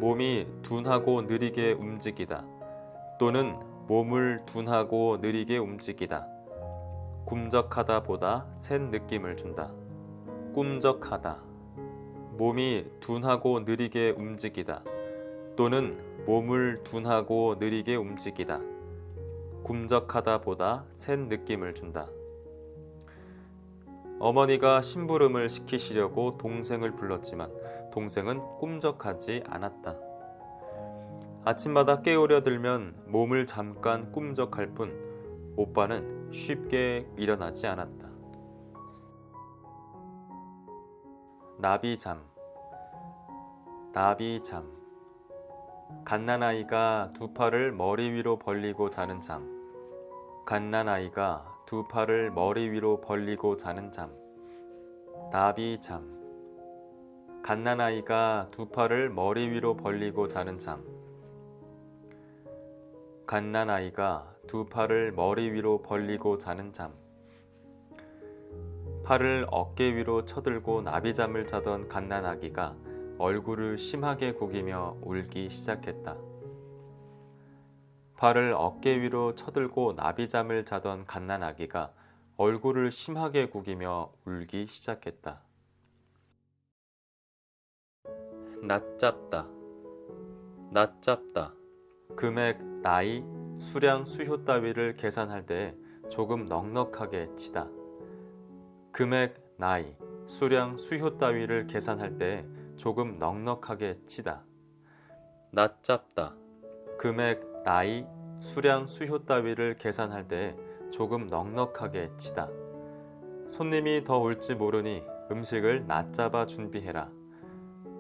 몸이 둔하고 느리게 움직이다. 또는 몸을 둔하고 느리게 움직이다. 꿈적하다 보다 센 느낌을 준다. 꿈적하다. 몸이 둔하고 느리게 움직이다. 또는 몸을 둔하고 느리게 움직이다. 꿈적하다 보다 센 느낌을 준다. 어머니가 심부름을 시키시려고 동생을 불렀지만 동생은 꿈적하지 않았다. 아침마다 깨우려 들면 몸을 잠깐 꿈적할 뿐 오빠는 쉽게 일어나지 않았다. 나비잠, 나비잠. 갓난아이가 두 팔을 머리 위로 벌리고 자는 잠. 갓난아이가 두 팔을 머리 위로 벌리고 자는 잠. 나비잠. 갓난아이가 두 팔을 머리 위로 벌리고 자는 잠. 갓난아이가 두 팔을 머리 위로 벌리고 자는 잠. 팔을 어깨 위로 쳐들고 나비잠을 자던 갓난아기가 얼굴을 심하게 구기며 울기 시작했다. 발을 어깨 위로 쳐들고 나비잠을 자던 갓난아기가 얼굴을 심하게 구기며 울기 시작했다. 낮잡다, 낮잡다. 금액, 나이, 수량, 수효 따위를 계산할 때 조금 넉넉하게 치다. 금액, 나이, 수량, 수효 따위를 계산할 때 조금 넉넉하게 치다. 낮잡다. 금액, 나이, 수량, 수효 따위를 계산할 때 조금 넉넉하게 치다. 손님이 더 올지 모르니 음식을 낮잡아 준비해라.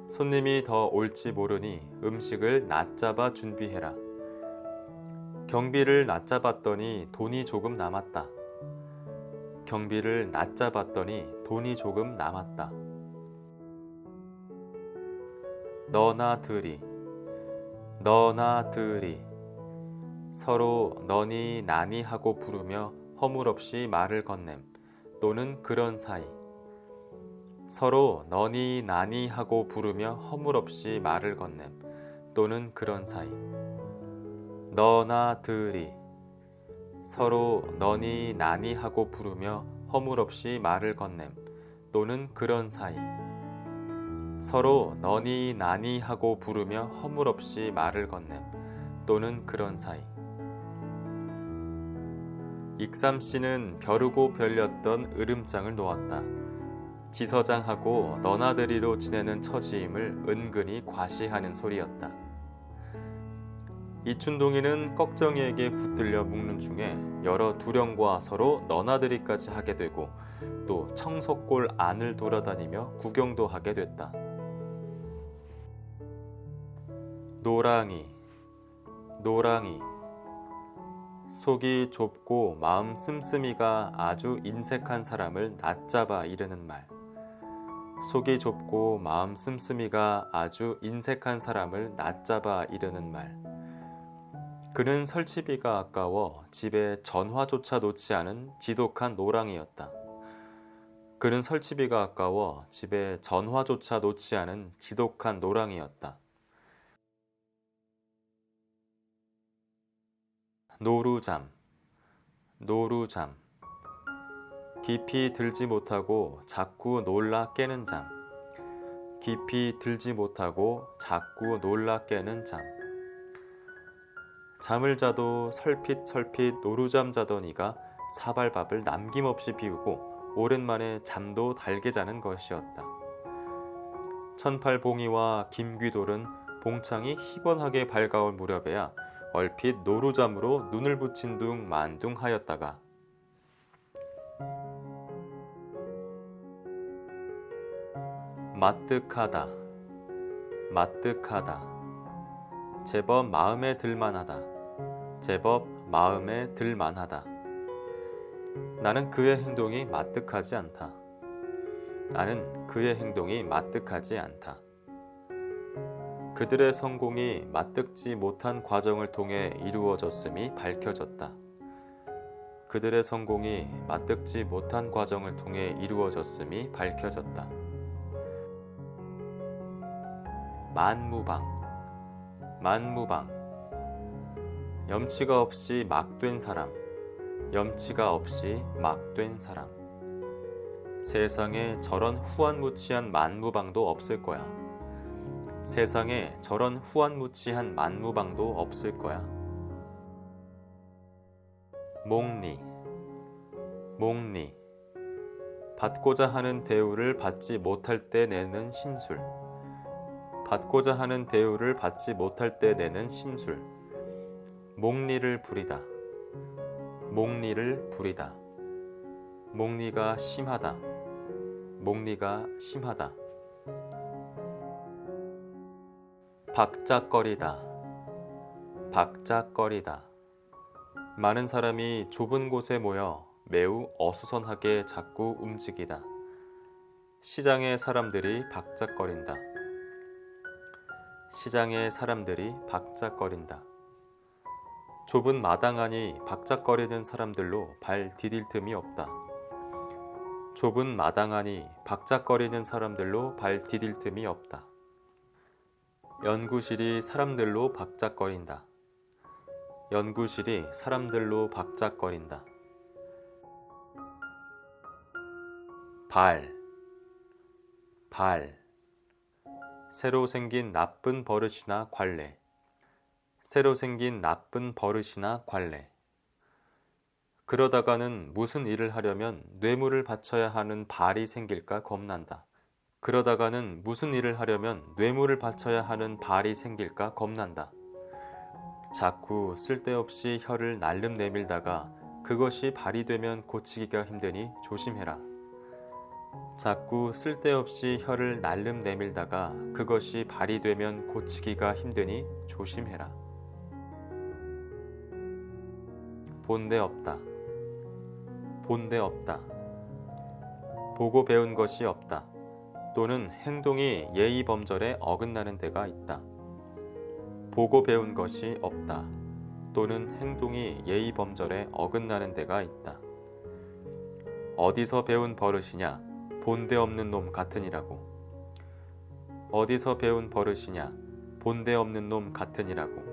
손님이 더 올지 모르니 음식을 낮잡아 준비해라. 경비를 낮잡았더니 돈이 조금 남았다. 경비를 낮잡았더니 돈이 조금 남았다. 너나 들이, 너나 들이. 서로 너니 나니 하고 부르며 허물없이 말을 건냄 또는 그런 사이. 서로 너니 나니 하고 부르며 허물없이 말을 건냄 또는 그런 사이. 너나 들이. 서로 너니 나니 하고 부르며 허물없이 말을 건냄 또는 그런 사이. 서로 너니 나니 하고 부르며 허물없이 말을 건냄 또는 그런 사이. 익삼씨는 벼르고 별렸던 으름장을 놓았다. 지서장하고 너나들이로 지내는 처지임을 은근히 과시하는 소리였다. 이춘동이는 꺽정이에게 붙들려 묵는 중에 여러 두령과 서로 너나들이까지 하게 되고 또 청석골 안을 돌아다니며 구경도 하게 됐다. 노랑이, 노랑이. 속이 좁고 마음 씀씀이가 아주 인색한 사람을 낮잡아 이르는 말. 속이 좁고 마음 씀씀이가 아주 인색한 사람을 낮잡아 이르는 말. 그는 설치비가 아까워 집에 전화조차 놓지 않은 지독한 노랑이었다. 그는 설치비가 아까워 집에 전화조차 놓지 않은 지독한 노랑이었다. 노루잠, 노루잠. 깊이 들지 못하고 자꾸 놀라 깨는 잠. 깊이 들지 못하고 자꾸 놀라 깨는 잠. 잠을 자도 설핏설핏 노루잠 자던 이가 사발밥을 남김없이 비우고 오랜만에 잠도 달게 자는 것이었다. 천팔봉이와 김귀돌은 봉창이 희번하게 밝아올 무렵에야 얼핏 노루잠으로 눈을 붙인 둥 만둥 하였다가 마뜩하다, 마뜩하다. 제법 마음에 들만하다. 제법 마음에 들만하다. 나는 그의 행동이 마뜩하지 않다. 나는 그의 행동이 마뜩하지 않다. 그들의 성공이 마뜩지 못한 과정을 통해 이루어졌음이 밝혀졌다. 그들의 성공이 마뜩지 못한 과정을 통해 이루어졌음이 밝혀졌다. 만무방, 만무방. 염치가 없이 막 된 사람, 염치가 없이 막 된 사람. 세상에 저런 후한무치한 만무방도 없을 거야. 세상에 저런 후한무치한 만무방도 없을 거야. 몽리, 몽리. 받고자 하는 대우를 받지 못할 때 내는 심술. 받고자 하는 대우를 받지 못할 때 내는 심술. 몽리를 부리다. 몽리를 부리다. 몽리가 심하다. 몽리가 심하다. 박작거리다. 박작거리다. 많은 사람이 좁은 곳에 모여 매우 어수선하게 자꾸 움직이다. 시장의 사람들이 박작거린다. 시장의 사람들이 박작거린다. 좁은 마당 안이 박작거리는 사람들로 발 디딜 틈이 없다. 좁은 마당 안이 박작거리는 사람들로 발 디딜 틈이 없다. 연구실이 사람들로 박작거린다. 연구실이 사람들로 박작거린다. 발, 발. 새로 생긴 나쁜 버릇이나 관례. 새로 생긴 나쁜 버릇이나 관례. 그러다가는 무슨 일을 하려면 뇌물을 바쳐야 하는 발이 생길까 겁난다. 그러다가는 무슨 일을 하려면 뇌물을 바쳐야 하는 발이 생길까 겁난다. 자꾸 쓸데없이 혀를 날름 내밀다가 그것이 발이 되면 고치기가 힘드니 조심해라. 자꾸 쓸데없이 혀를 날름 내밀다가 그것이 발이 되면 고치기가 힘드니 조심해라. 본데 없다. 본데 없다. 보고 배운 것이 없다. 또는 행동이 예의 범절에 어긋나는 데가 있다. 보고 배운 것이 없다. 또는 행동이 예의 범절에 어긋나는 데가 있다. 어디서 배운 버릇이냐? 본데 없는 놈 같으니라고. 어디서 배운 버릇이냐? 본데 없는 놈 같으니라고.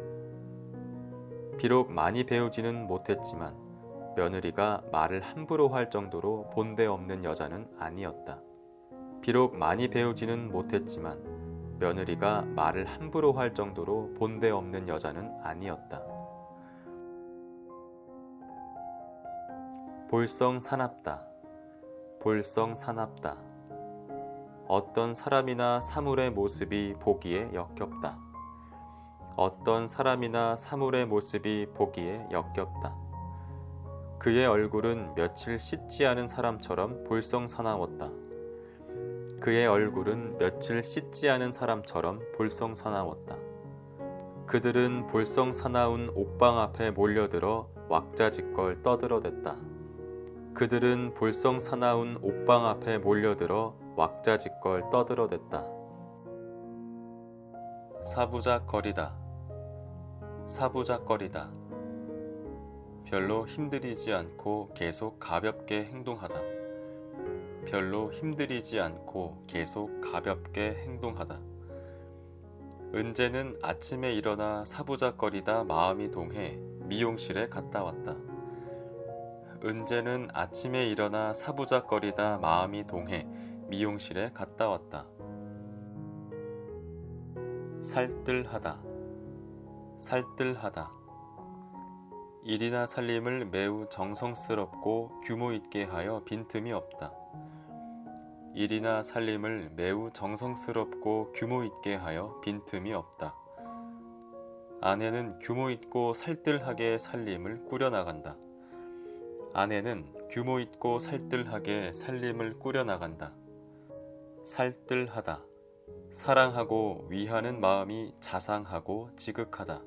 비록 많이 배우지는 못했지만 며느리가 말을 함부로 할 정도로 본데 없는 여자는 아니었다. 비록 많이 배우지는 못했지만 며느리가 말을 함부로 할 정도로 본데 없는 여자는 아니었다. 볼썽사납다. 볼썽사납다. 어떤 사람이나 사물의 모습이 보기에 역겹다. 어떤 사람이나 사물의 모습이 보기에 역겹다. 그의 얼굴은 며칠 씻지 않은 사람처럼 볼썽사나웠다. 그의 얼굴은 며칠 씻지 않은 사람처럼 볼썽사나웠다. 그들은 볼썽사나운 옥방 앞에 몰려들어 왁자지껄 떠들어댔다. 그들은 볼썽사나운 옥방 앞에 몰려들어 왁자지껄 떠들어댔다. 사부작거리다. 사부작거리다. 별로 힘들이지 않고 계속 가볍게 행동하다. 별로 힘들이지 않고 계속 가볍게 행동하다. 은재는 아침에 일어나 사부작거리다 마음이 동해 미용실에 갔다 왔다. 은재는 아침에 일어나 사부작거리다 마음이 동해 미용실에 갔다 왔다. 살뜰하다. 살뜰하다. 일이나 살림을 매우 정성스럽고 규모 있게 하여 빈틈이 없다. 일이나 살림을 매우 정성스럽고 규모 있게 하여 빈틈이 없다. 아내는 규모 있고 살뜰하게 살림을 꾸려나간다. 아내는 규모 있고 살뜰하게 살림을 꾸려나간다. 살뜰하다. 사랑하고 위하는 마음이 자상하고 지극하다.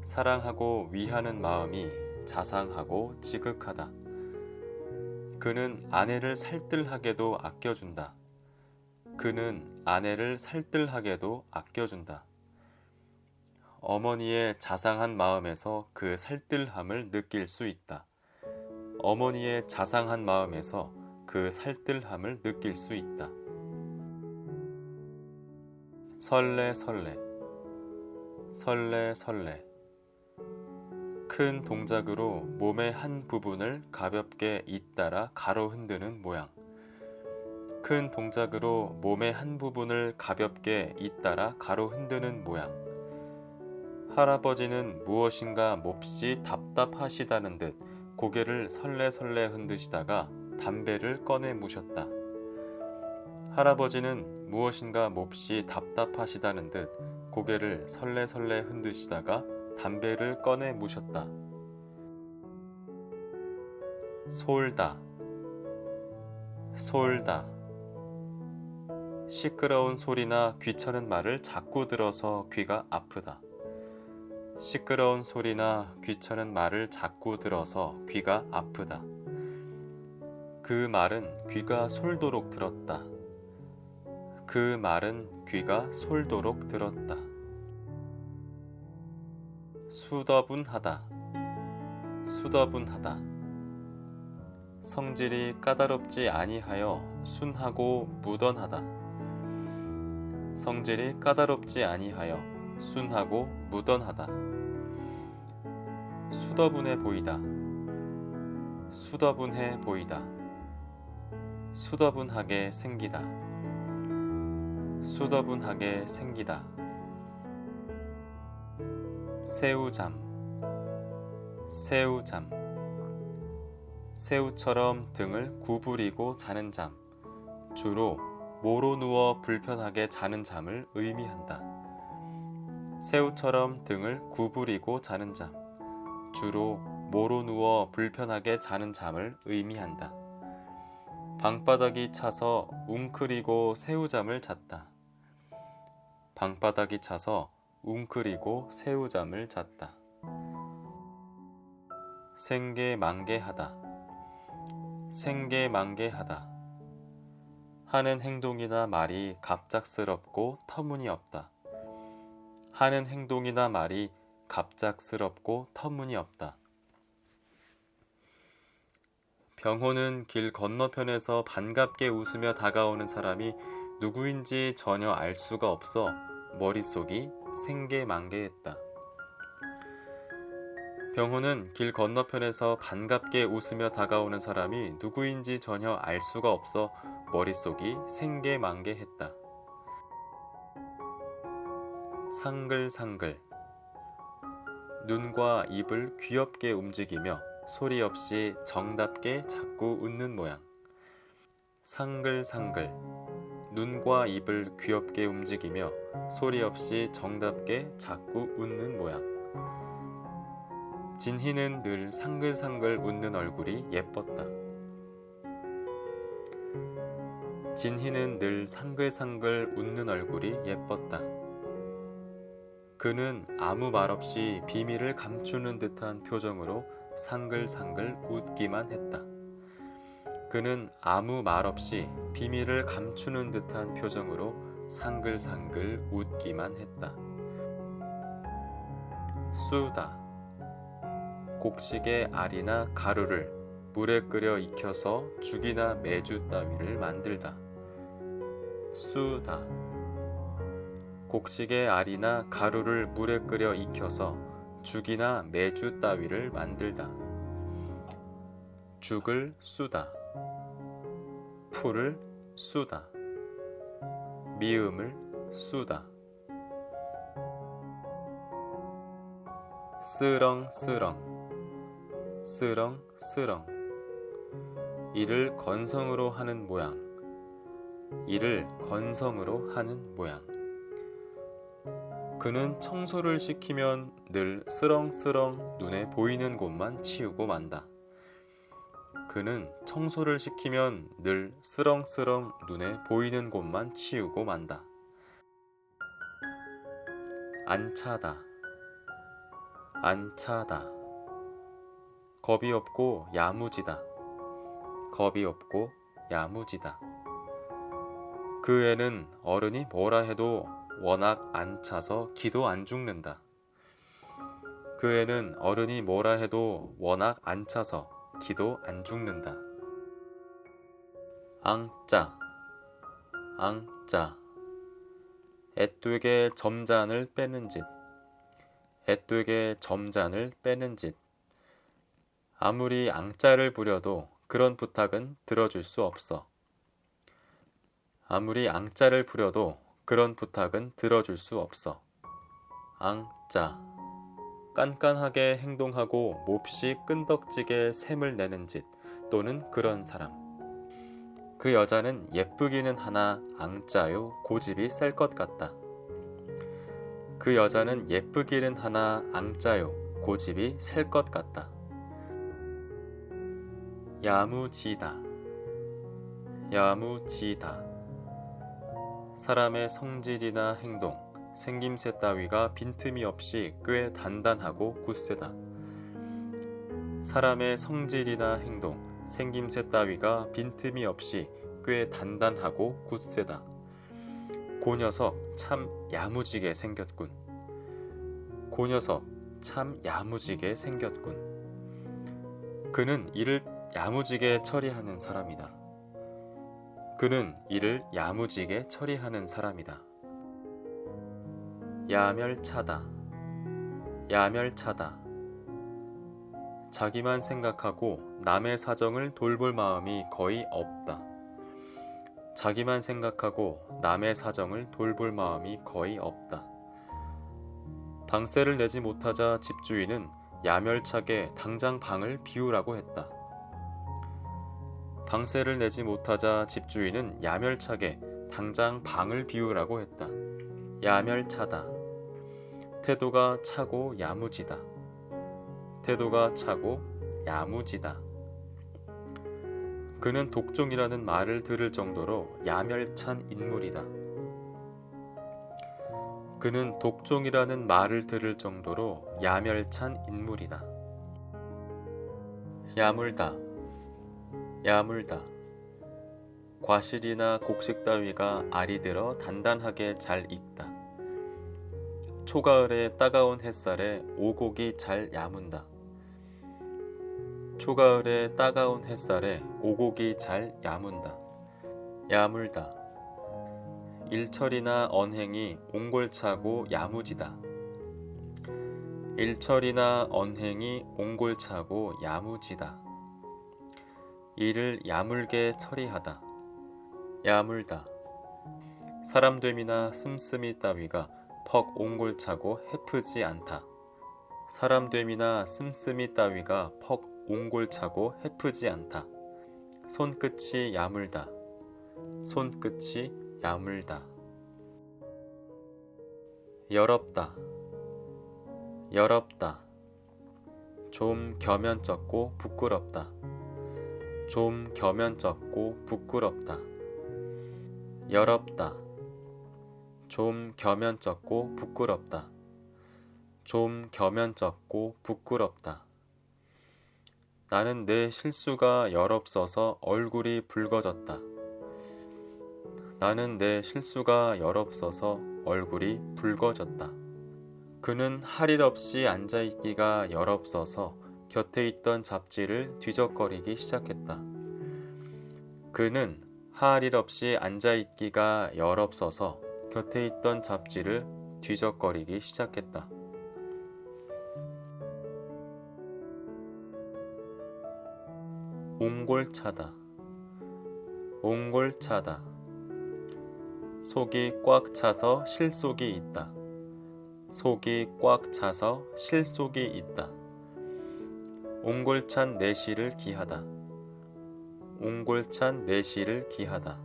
사랑하고 위하는 마음이 자상하고 지극하다. 그는 아내를 살뜰하게도 아껴준다. 그는 아내를 살뜰하게도 아껴준다. 어머니의 자상한 마음에서 그 살뜰함을 느낄 수 있다. 어머니의 자상한 마음에서 그 살뜰함을 느낄 수 있다. 설레설레. 설레설레. 큰 동작으로 몸의 한 부분을 가볍게 잇따라 가로 흔드는 모양. 큰 동작으로 몸의 한 부분을 가볍게 잇따라 가로 흔드는 모양. 할아버지는 무엇인가 몹시 답답하시다는 듯 고개를 설레설레 흔드시다가 담배를 꺼내 무셨다. 할아버지는 무엇인가 몹시 답답하시다는 듯 고개를 설레설레 흔드시다가 담배를 꺼내 무셨다. 솔다. 솔다. 시끄러운 소리나 귀찮은 말을 자꾸 들어서 귀가 아프다. 시끄러운 소리나 귀찮은 말을 자꾸 들어서 귀가 아프다. 그 말은 귀가 솔도록 들었다. 그 말은 귀가 솔도록 들었다. 수더분하다. 수더분하다. 성질이 까다롭지 아니하여 순하고 무던하다. 성질이 까다롭지 아니하여 순하고 무던하다. 수더분해 보이다. 수더분해 보이다. 수더분하게 생기다. 수더분하게 생기다. 새우잠. 새우잠. 새우처럼 등을 구부리고 자는 잠. 주로 모로 누워 불편하게 자는 잠을 의미한다. 새우처럼 등을 구부리고 자는 잠. 주로 모로 누워 불편하게 자는 잠을 의미한다. 방바닥이 차서 웅크리고 새우잠을 잤다. 방바닥이 차서 웅크리고 새우잠을 잤다. 생계망계하다. 생계망계하다. 하는 행동이나 말이 갑작스럽고 터무니없다. 하는 행동이나 말이 갑작스럽고 터무니없다. 병호는 길 건너편에서 반갑게 웃으며 다가오는 사람이 누구인지 전혀 알 수가 없어 머릿속이 생계망계했다. 병호는 길 건너편에서 반갑게 웃으며 다가오는 사람이 누구인지 전혀 알 수가 없어 머릿속이 생계망계했다. 상글상글. 눈과 입을 귀엽게 움직이며 소리 없이 정답게 자꾸 웃는 모양. 상글상글. 눈과 입을 귀엽게 움직이며 소리 없이 정답게 자꾸 웃는 모양. 진희는 늘 상글상글 웃는 얼굴이 예뻤다. 진희는 늘 상글상글 웃는 얼굴이 예뻤다. 그는 아무 말 없이 비밀을 감추는 듯한 표정으로 상글상글 웃기만 했다. 그는 아무 말 없이 비밀을 감추는 듯한 표정으로 상글상글 웃기만 했다. 쑤다. 곡식의 알이나 가루를 물에 끓여 익혀서 죽이나 메주 따위를 만들다. 쑤다. 곡식의 알이나 가루를 물에 끓여 익혀서 죽이나 메주 따위를 만들다. 죽을 쑤다. 풀을 쑤다. 미음을 쑤다. 쓰렁쓰렁. 쓰렁쓰렁. 이를 건성으로 하는 모양. 이를 건성으로 하는 모양. 그는 청소를 시키면 늘 쓰렁쓰렁 눈에 보이는 곳만 치우고 만다. 그는 청소를 시키면 늘 쓰렁쓰렁 눈에 보이는 곳만 치우고 만다. 안차다. 안차다. 겁이 없고 야무지다. 겁이 없고 야무지다. 그 애는 어른이 뭐라 해도 워낙 안 차서 기도 안 죽는다. 그 애는 어른이 뭐라 해도 워낙 안 차서 기도 안 죽는다. 앙짜. 앙짜. 애되게 점잔을 빼는 짓. 애되게 점잔을 빼는 짓. 아무리 앙짜를 부려도 그런 부탁은 들어줄 수 없어. 아무리 앙짜를 부려도 그런 부탁은 들어줄 수 없어. 앙짜. 깐깐하게 행동하고 몹시 끈덕지게 샘을 내는 짓 또는 그런 사람. 그 여자는 예쁘기는 하나 앙짜요 고집이 셀 것 같다. 그 여자는 예쁘기는 하나 앙짜요 고집이 셀 것 같다. 야무지다. 야무지다. 사람의 성질이나 행동, 생김새 따위가 빈틈이 없이 꽤 단단하고 굳세다. 사람의 성질이나 행동, 생김새 따위가 빈틈이 없이 꽤 단단하고 굳세다. 고 녀석 참 야무지게 생겼군. 고 녀석 참 야무지게 생겼군. 그는 일을 야무지게 처리하는 사람이다. 그는 일을 야무지게 처리하는 사람이다. 야멸차다. 야멸차다. 자기만 생각하고 남의 사정을 돌볼 마음이 거의 없다. 자기만 생각하고 남의 사정을 돌볼 마음이 거의 없다. 방세를 내지 못하자 집주인은 야멸차게 당장 방을 비우라고 했다. 방세를 내지 못하자 집주인은 야멸차게 당장 방을 비우라고 했다. 야멸차다. 태도가 차고 야무지다. 태도가 차고 야무지다. 그는 독종이라는 말을 들을 정도로 야멸찬 인물이다. 그는 독종이라는 말을 들을 정도로 야멸찬 인물이다. 야물다. 야물다. 과실이나 곡식 따위가 알이 들어 단단하게 잘 익다. 초가을의 따가운 햇살에 오곡이 잘 야문다. 초가을의 따가운 햇살에 오곡이 잘 야문다. 야물다. 일철이나 언행이 옹골차고 야무지다. 일철이나 언행이 옹골차고 야무지다. 일을 야물게 처리하다. 야물다. 사람됨이나 씀씀이 따위가 퍽 옹골차고 해프지 않다. 사람됨이나 씀씀이 따위가 퍽 옹골차고 해프지 않다. 손끝이 야물다. 손끝이 야물다. 여럽다. 여럽다. 좀 겸연쩍고 부끄럽다. 좀 겸연쩍고 부끄럽다. 여럽다. 좀 겸연쩍고 부끄럽다. 좀 겸연쩍고 부끄럽다. 나는 내 실수가 열없어서 얼굴이 붉어졌다. 나는 내 실수가 열없어서 얼굴이 붉어졌다. 그는 할 일 없이 앉아있기가 열없어서 곁에 있던 잡지를 뒤적거리기 시작했다. 그는 할 일 없이 앉아있기가 열없어서 곁에 있던 잡지를 뒤적거리기 시작했다. 옹골차다. 옹골차다. 속이 꽉 차서 실속이 있다. 속이 꽉 차서 실속이 있다. 옹골찬 내실을 기하다. 옹골찬 내실을 기하다.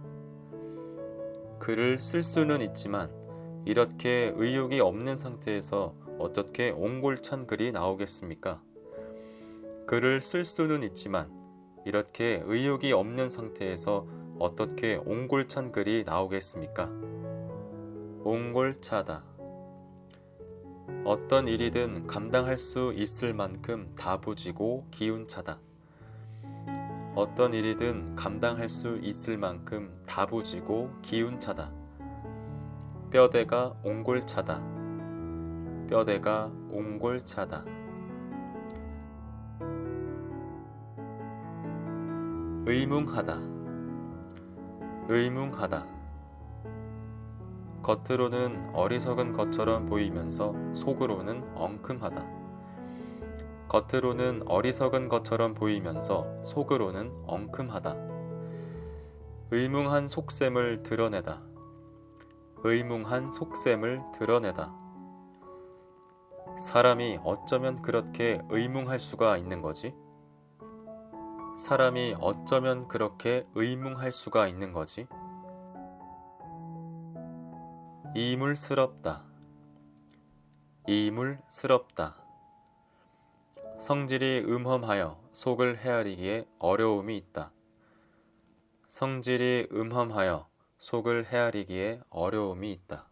글을 쓸 수는 있지만 이렇게 의욕이 없는 상태에서 어떻게 옹골찬 글이 나오겠습니까? 글을 쓸 수는 있지만 이렇게 의욕이 없는 상태에서 어떻게 옹골찬 글이 나오겠습니까? 옹골차다. 어떤 일이든 감당할 수 있을 만큼 다부지고 기운차다. 어떤 일이든 감당할 수 있을 만큼 다부지고 기운차다. 뼈대가 옹골차다. 뼈대가 옹골차다. 의뭉하다. 의뭉하다. 겉으로는 어리석은 것처럼 보이면서 속으로는 엉큼하다. 겉으로는 어리석은 것처럼 보이면서 속으로는 엉큼하다. 의뭉한 속셈을 드러내다. 의뭉한 속셈을 드러내다. 사람이 어쩌면 그렇게 의뭉할 수가 있는 거지? 사람이 어쩌면 그렇게 의뭉할 수가 있는 거지? 이물스럽다. 이물스럽다. 성질이 음험하여 속을 헤아리기에 어려움이 있다. 성질이 음험하여 속을 헤아리기에 어려움이 있다.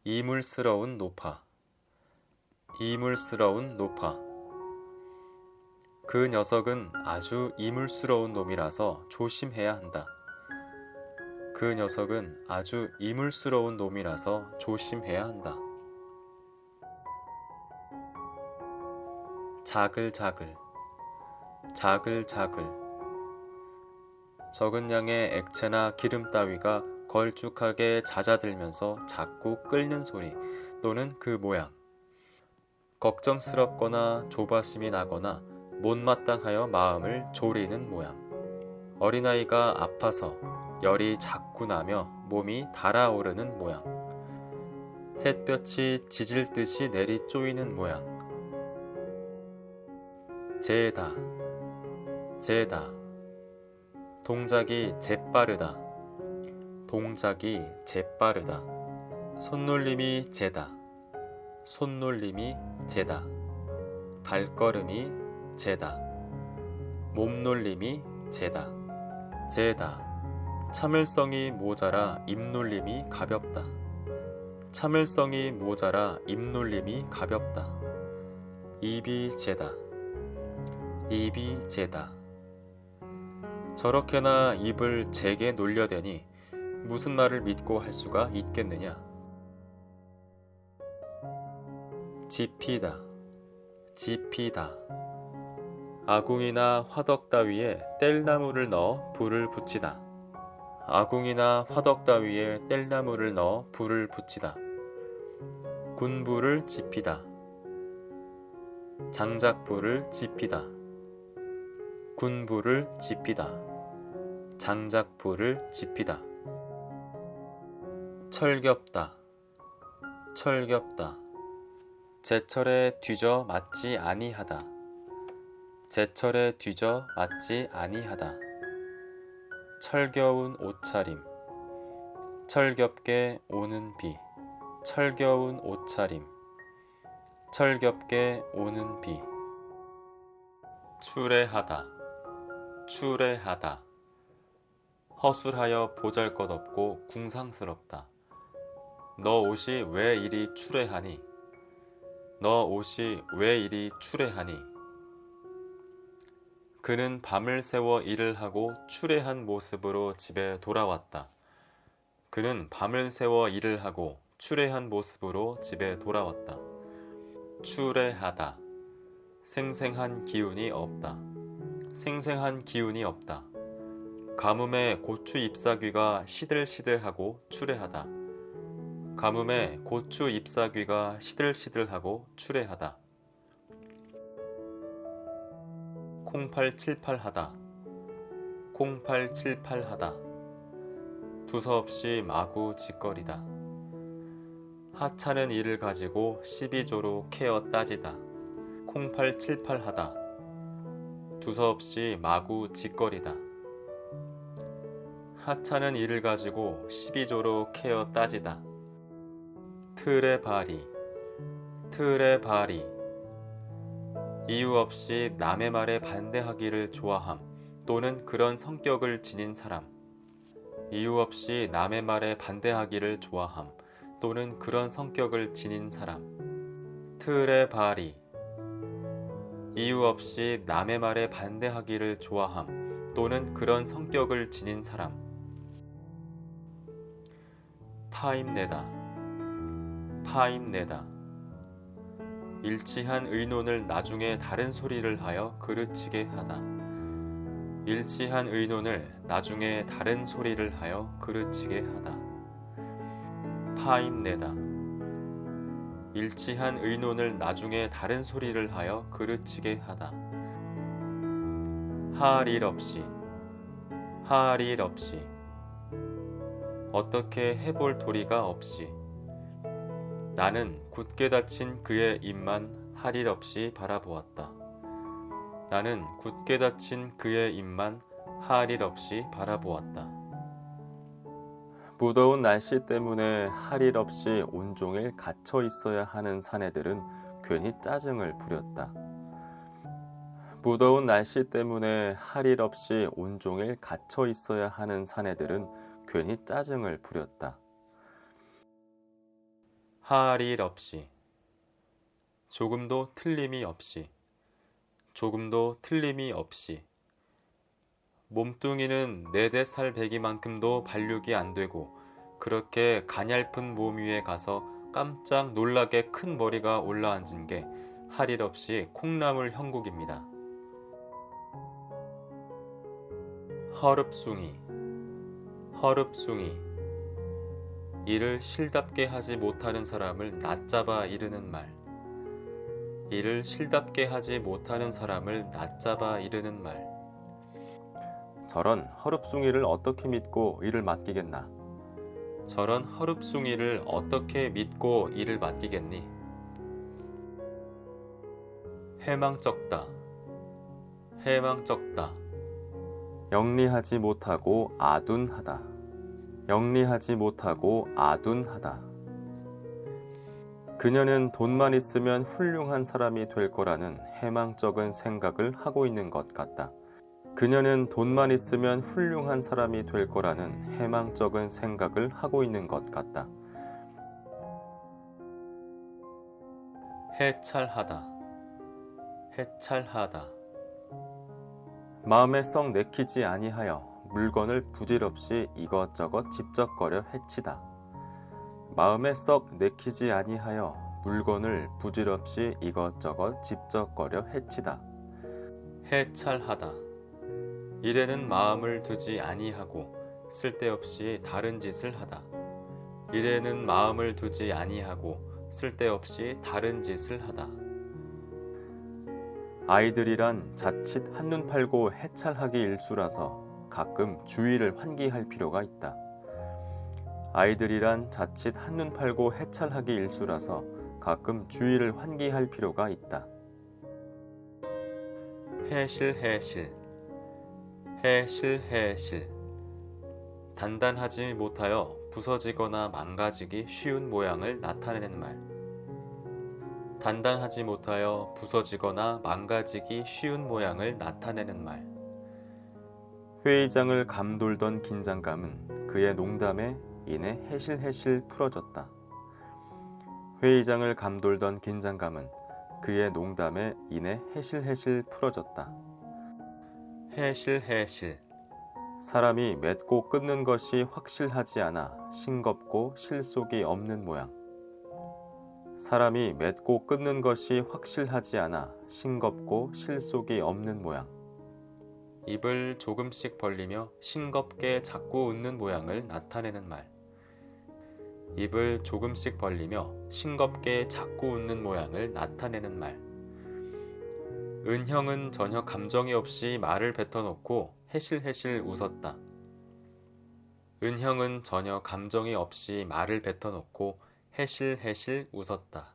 이물스러운 노파. 이물스러운 노파. 그 녀석은 아주 이물스러운 놈이라서 조심해야 한다. 그 녀석은 아주 이물스러운 놈이라서 조심해야 한다. 자글자글. 자글자글. 적은 양의 액체나 기름 따위가 걸쭉하게 잦아들면서 자꾸 끓는 소리 또는 그 모양. 걱정스럽거나 조바심이 나거나 못마땅하여 마음을 졸이는 모양. 어린아이가 아파서 열이 자꾸 나며 몸이 달아오르는 모양. 햇볕이 지질 듯이 내리 쪼이는 모양. 재다, 재다. 동작이 재빠르다, 동작이 재빠르다. 손놀림이 재다, 손놀림이 재다. 발걸음이 재다, 몸놀림이 재다, 재다. 참을성이 모자라 입놀림이 가볍다, 참을성이 모자라 입놀림이 가볍다. 입이 재다, 입이 재다. 저렇게나 입을 재게 놀려대니 무슨 말을 믿고 할 수가 있겠느냐. 지피다, 지피다. 아궁이나 화덕 따위에 뗄나무를 넣어 불을 붙이다, 아궁이나 화덕 따위에 뗄나무를 넣어 불을 붙이다. 군불을 지피다, 장작불을 지피다, 군불을 지피다, 장작불을 지피다. 철겹다, 철겹다. 제철에 뒤져 맞지 아니하다, 제철에 뒤져 맞지 아니하다. 철겨운 옷차림, 철겹게 오는 비, 철겨운 옷차림, 철겹게 오는 비. 추레하다, 추레하다. 허술하여 보잘것없고 궁상스럽다. 너 옷이 왜 이리 추레하니? 너 옷이 왜 이리 추레하니? 그는 밤을 새워 일을 하고 추레한 모습으로 집에 돌아왔다. 그는 밤을 새워 일을 하고 추레한 모습으로 집에 돌아왔다. 추레하다. 생생한 기운이 없다, 생생한 기운이 없다. 가뭄에 고추 잎사귀가 시들시들하고 추레하다, 가뭄에 고추 잎사귀가 시들시들하고 추레하다. 콩팔칠팔하다, 콩팔칠팔하다. 두서없이 마구 짓거리다. 하찮은 일을 가지고 시비조로 캐어 따지다. 콩팔칠팔하다. 두서없이 마구 짓거리다. 하찮은 일을 가지고 시비조로 캐어 따지다. 틀의 발이, 틀의 발이. 이유 없이 남의 말에 반대하기를 좋아함 또는 그런 성격을 지닌 사람. 이유 없이 남의 말에 반대하기를 좋아함 또는 그런 성격을 지닌 사람. 틀의 발이. 이유 없이 남의 말에 반대하기를 좋아함 또는 그런 성격을 지닌 사람. 파임내다, 파임내다. 일치한 의논을 나중에 다른 소리를 하여 그르치게 하다. 일치한 의논을 나중에 다른 소리를 하여 그르치게 하다. 파임내다. 일치한 의논을 나중에 다른 소리를 하여 그르치게 하다. 할 일 없이, 할 일 없이. 어떻게 해볼 도리가 없이. 나는 굳게 닫힌 그의 입만 할 일 없이 바라보았다. 나는 굳게 닫힌 그의 입만 할 일 없이 바라보았다. 무더운 날씨 때문에 할 일 없이 온종일 갇혀 있어야 하는 사내들은 괜히 짜증을 부렸다. 무더운 날씨 때문에 할 일 없이 온종일 갇혀 있어야 하는 사내들은 괜히 짜증을 부렸다. 할 일 없이. 조금도 틀림이 없이. 조금도 틀림이 없이. 몸뚱이는 4-5살 배기만큼도 발육이 안 되고 그렇게 가냘픈 몸 위에 가서 깜짝 놀라게 큰 머리가 올라앉은 게 할 일 없이 콩나물 형국입니다. 허릅숭이, 허릅숭이. 일을 실답게 하지 못하는 사람을 낮잡아 이르는 말. 일을 실답게 하지 못하는 사람을 낮잡아 이르는 말. 저런 허릅숭이를 어떻게 믿고 일을 맡기겠나? 저런 허릅숭이를 어떻게 믿고 일을 맡기겠니? 해망쩍다. 해망쩍다. 영리하지 못하고 아둔하다. 영리하지 못하고 아둔하다. 그녀는 돈만 있으면 훌륭한 사람이 될 거라는 해망적인 생각을 하고 있는 것 같다. 그녀는 돈만 있으면 훌륭한 사람이 될 거라는 해망적인 생각을 하고 있는 것 같다. 해찰하다. 해찰하다. 마음에 썩 내키지 아니하여 물건을 부질없이 이것저것 집적거려 해치다. 마음에 썩 내키지 아니하여 물건을 부질없이 이것저것 집적거려 해치다. 해찰하다. 일에는 마음을 두지 아니하고 쓸데없이 다른 짓을 하다. 일에는 마음을 두지 아니하고 쓸데없이 다른 짓을 하다. 아이들이란 자칫 한눈 팔고 해찰하기 일수라서 가끔 주의를 환기할 필요가 있다. 아이들이란 자칫 한눈 팔고 해찰하기 일수라서 가끔 주의를 환기할 필요가 있다. 해실해실. 해실해실. 단단하지 못하여 부서지거나 망가지기 쉬운 모양을 나타내는 말. 단단하지 못하여 부서지거나 망가지기 쉬운 모양을 나타내는 말. 회의장을 감돌던 긴장감은 그의 농담에 인해 해실해실 풀어졌다. 회의장을 감돌던 긴장감은 그의 농담에 인해 해실해실 풀어졌다. 해실해실. 사람이 맺고 끊는 것이 확실하지 않아 싱겁고 실속이 없는 모양. 사람이 맺고 끊는 것이 확실하지 않아 싱겁고 실속이 없는 모양. 입을 조금씩 벌리며 싱겁게 자꾸 웃는 모양을 나타내는 말. 입을 조금씩 벌리며 싱겁게 자꾸 웃는 모양을 나타내는 말. 은형은 전혀 감정이 없이 말을 뱉어놓고 해실해실 웃었다. 은형은 전혀 감정이 없이 말을 뱉어놓고 해실해실 웃었다.